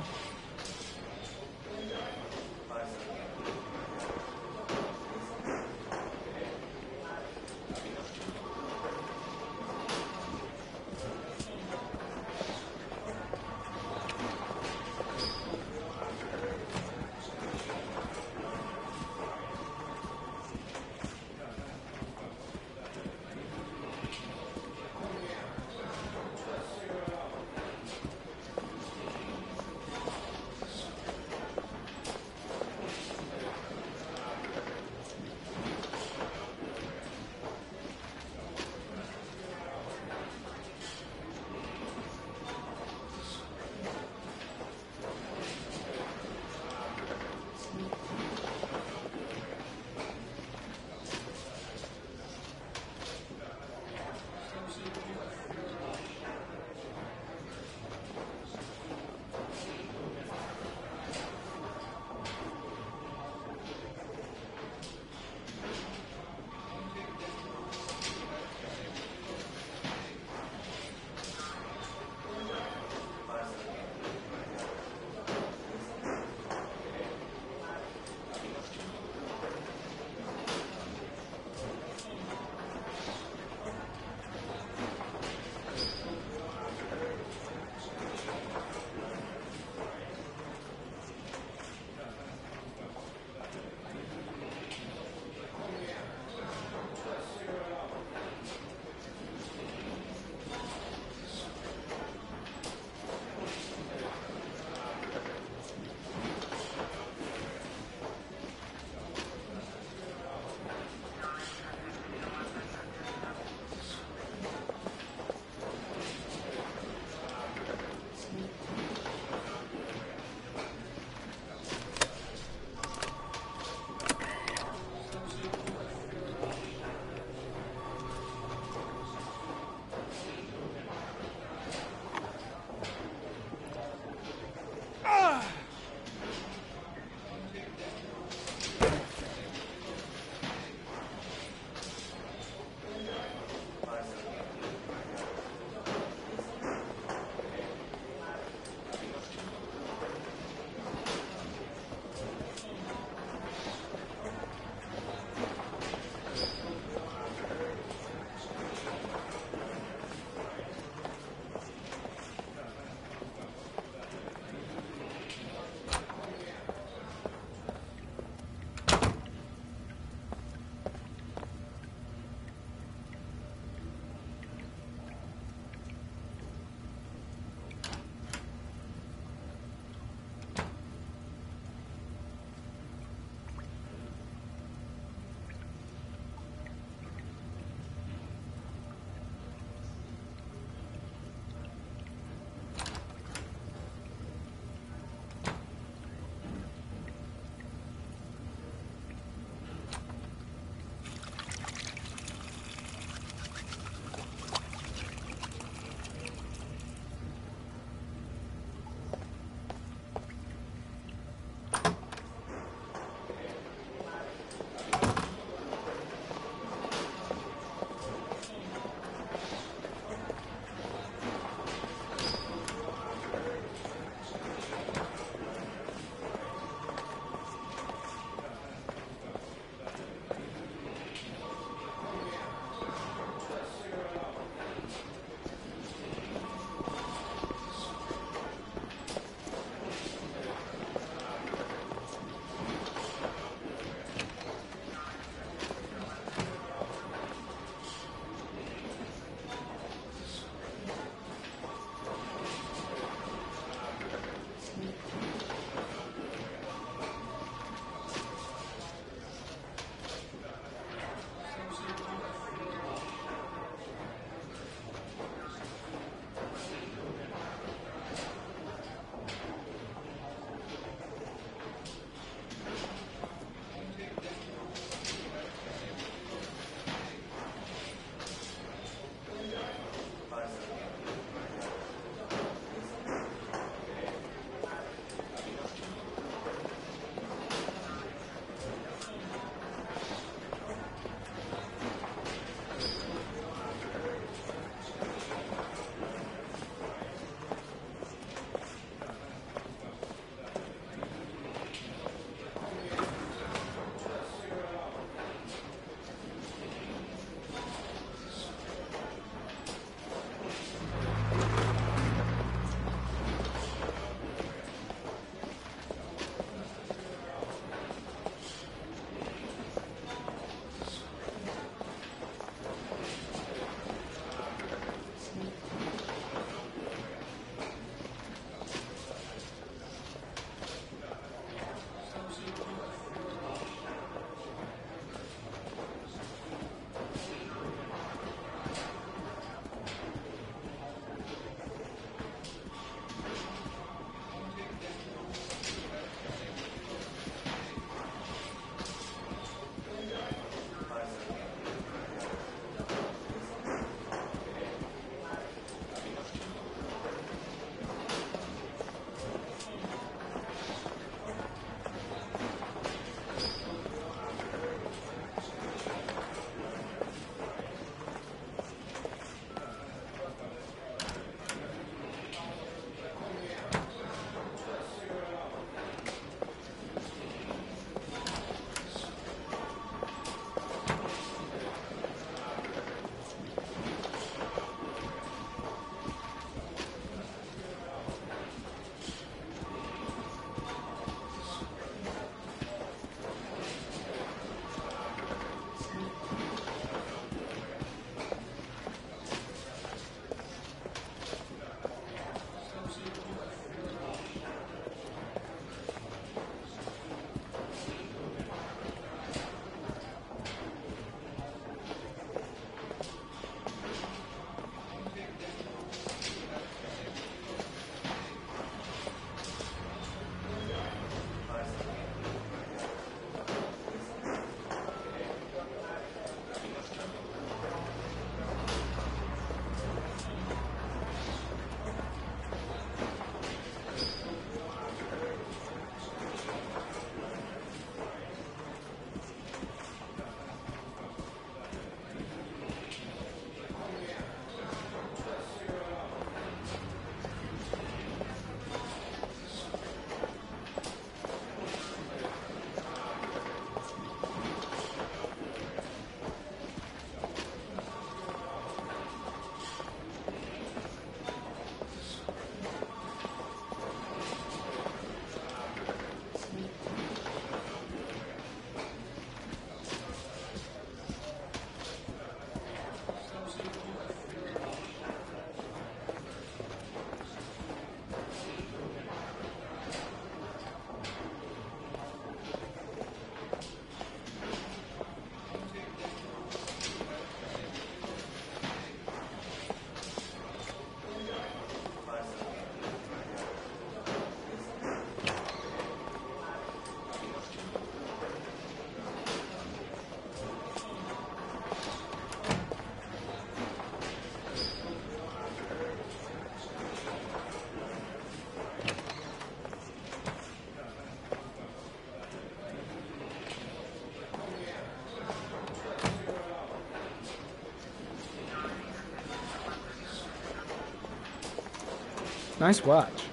Nice watch.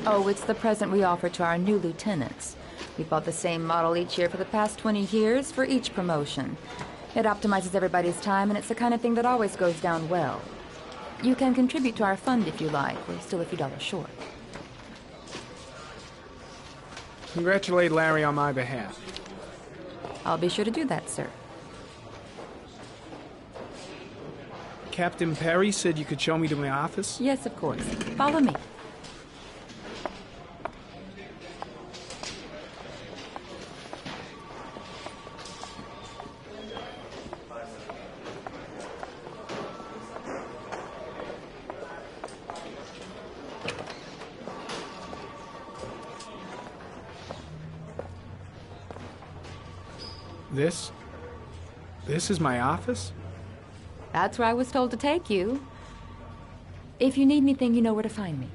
Oh, it's the present we offer to our new lieutenants. We bought the same model each year for the past 20 years for each promotion. It optimizes everybody's time, and it's the kind of thing that always goes down well. You can contribute to our fund if you like. We're still a few dollars short. Congratulate Larry on my behalf. I'll be sure to do that, sir. Captain Perry said you could show me to my office? Yes, of course. Follow me. This is my office? That's where I was told to take you. If you need anything, you know where to find me.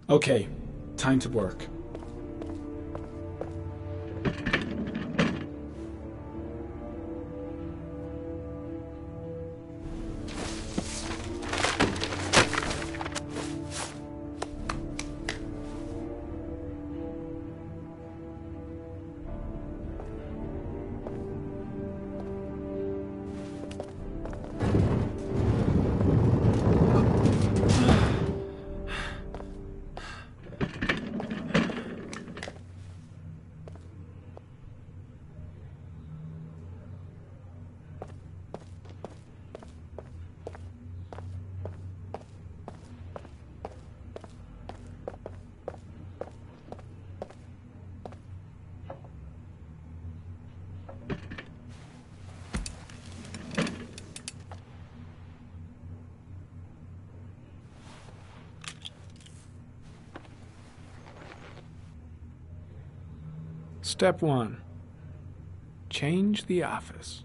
Okay, time to work. Step 1. Change the office.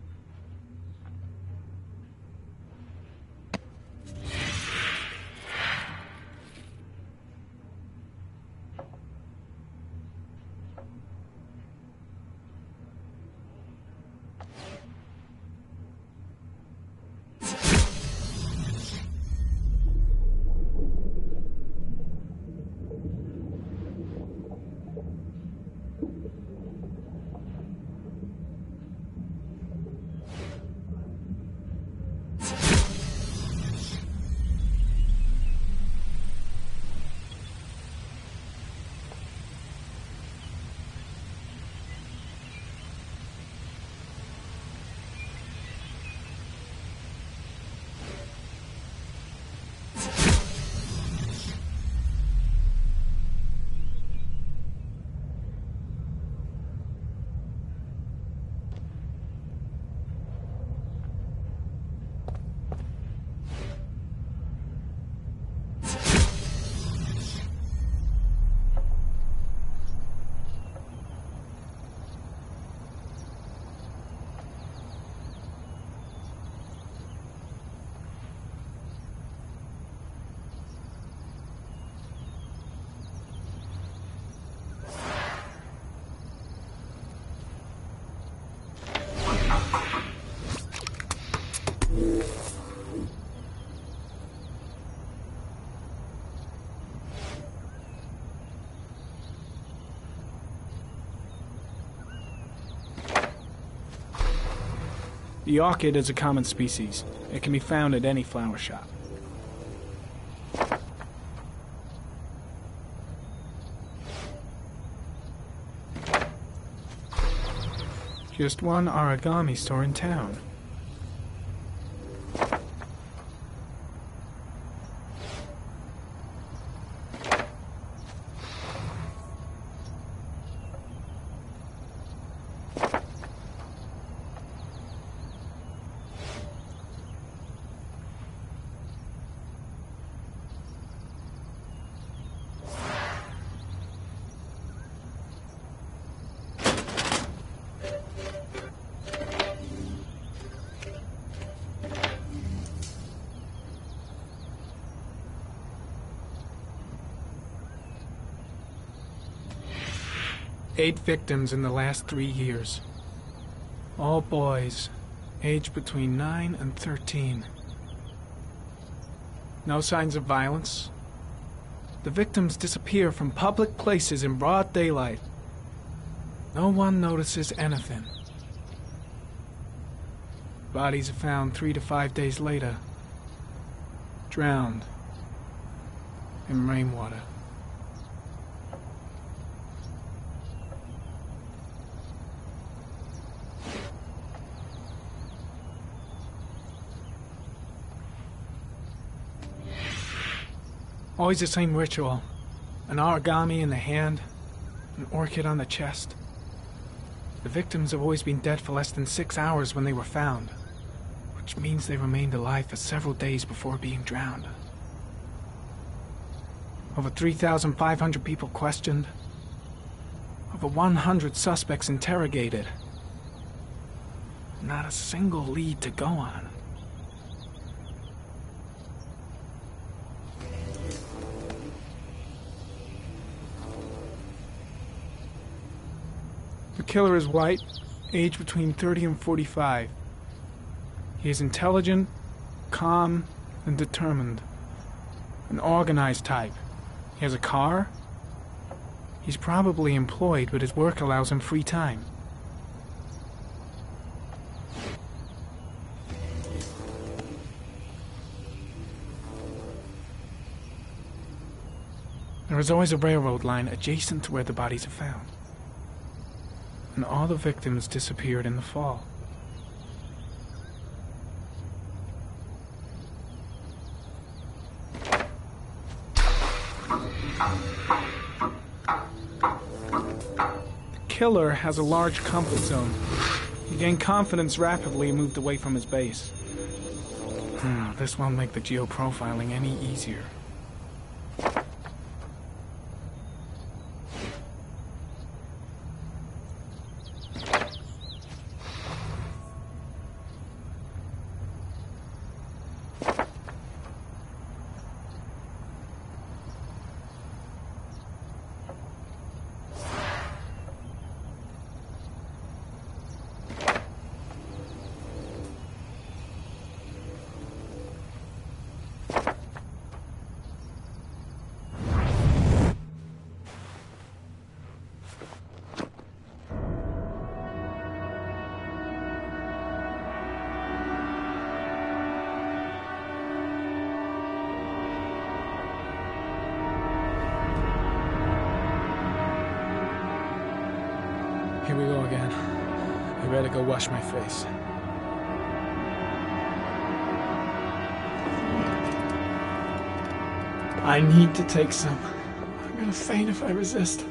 The orchid is a common species. It can be found at any flower shop. Just one origami store in town. 8 victims in the last 3 years. All boys, aged between 9 and 13. No signs of violence. The victims disappear from public places in broad daylight. No one notices anything. Bodies are found 3 to 5 days later, drowned in rainwater. Always the same ritual. An origami in the hand, an orchid on the chest. The victims have always been dead for less than 6 hours when they were found, which means they remained alive for several days before being drowned. Over 3,500 people questioned. Over 100 suspects interrogated. Not a single lead to go on. The killer is white, aged between 30 and 45. He is intelligent, calm, and determined. An organized type. He has a car. He's probably employed, but his work allows him free time. There is always a railroad line adjacent to where the bodies are found. And all the victims disappeared in the fall. The killer has a large comfort zone. He gained confidence rapidly and moved away from his base. This won't make the geoprofiling any easier. Here we go again. I better go wash my face. I need to take some. I'm gonna faint if I resist.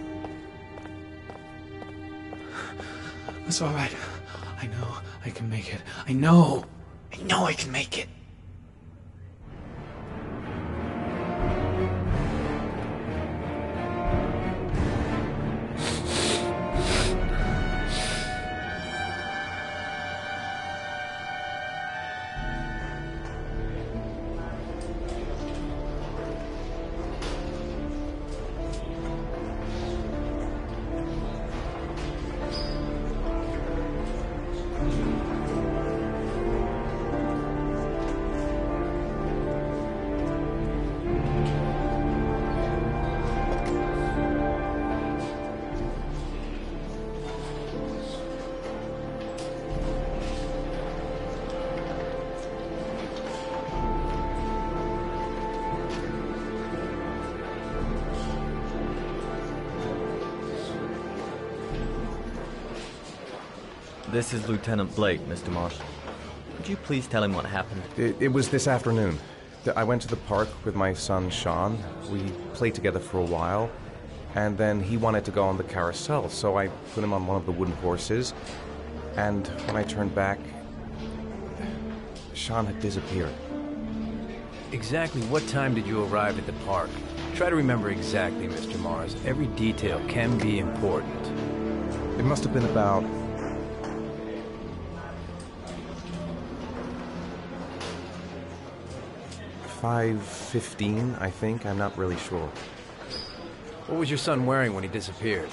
That's all right. I know I can make it. I know I can make it. This is Lieutenant Blake, Mr. Marshall. Could you please tell him what happened? It was this afternoon. I went to the park with my son, Sean. We played together for a while, and then he wanted to go on the carousel, so I put him on one of the wooden horses, and when I turned back, Sean had disappeared. Exactly what time did you arrive at the park? Try to remember exactly, Mr. Mars. Every detail can be important. It must have been about 5:15, I think. I'm not really sure. What was your son wearing when he disappeared?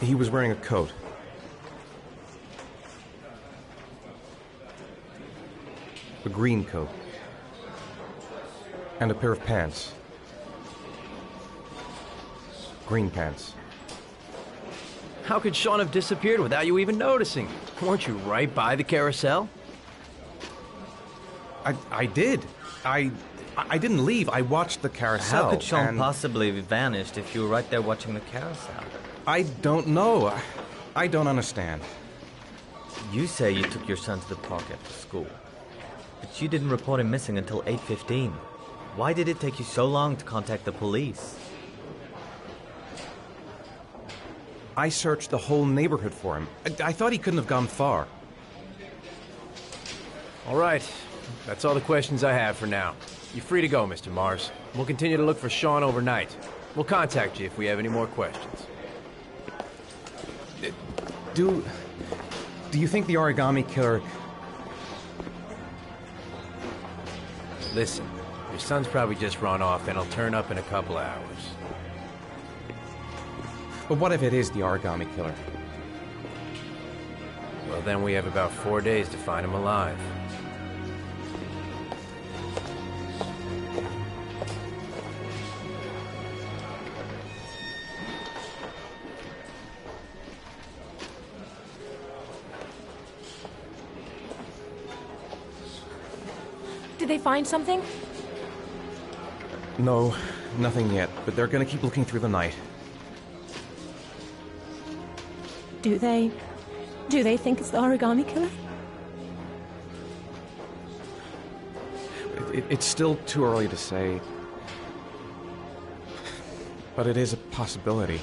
He was wearing a coat. A green coat. And a pair of pants. Green pants. How could Sean have disappeared without you even noticing? Weren't you right by the carousel? I did. I didn't leave. I watched the carousel. How could Sean and possibly have vanished if you were right there watching the carousel? I don't know. I don't understand. You say you took your son to the park after school, but you didn't report him missing until 8:15. Why did it take you so long to contact the police? I searched the whole neighborhood for him. I thought he couldn't have gone far. All right. That's all the questions I have for now. You're free to go, Mr. Mars. We'll continue to look for Sean overnight. We'll contact you if we have any more questions. Do you think the origami killer... Listen, your son's probably just run off and he'll turn up in a couple hours. But what if it is the origami killer? Well, then we have about 4 days to find him alive. Did they find something? No, nothing yet, but they're gonna keep looking through the night. Do they think it's the origami killer? It's still too early to say. But it is a possibility.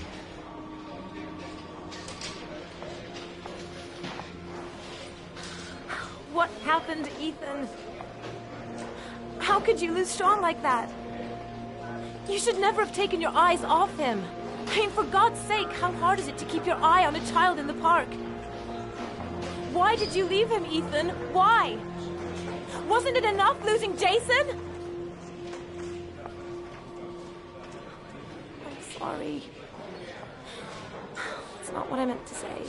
What happened, Ethan? How could you lose Sean like that? You should never have taken your eyes off him. I mean, for God's sake, how hard is it to keep your eye on a child in the park? Why did you leave him, Ethan? Why? Wasn't it enough losing Jason? I'm sorry. It's not what I meant to say.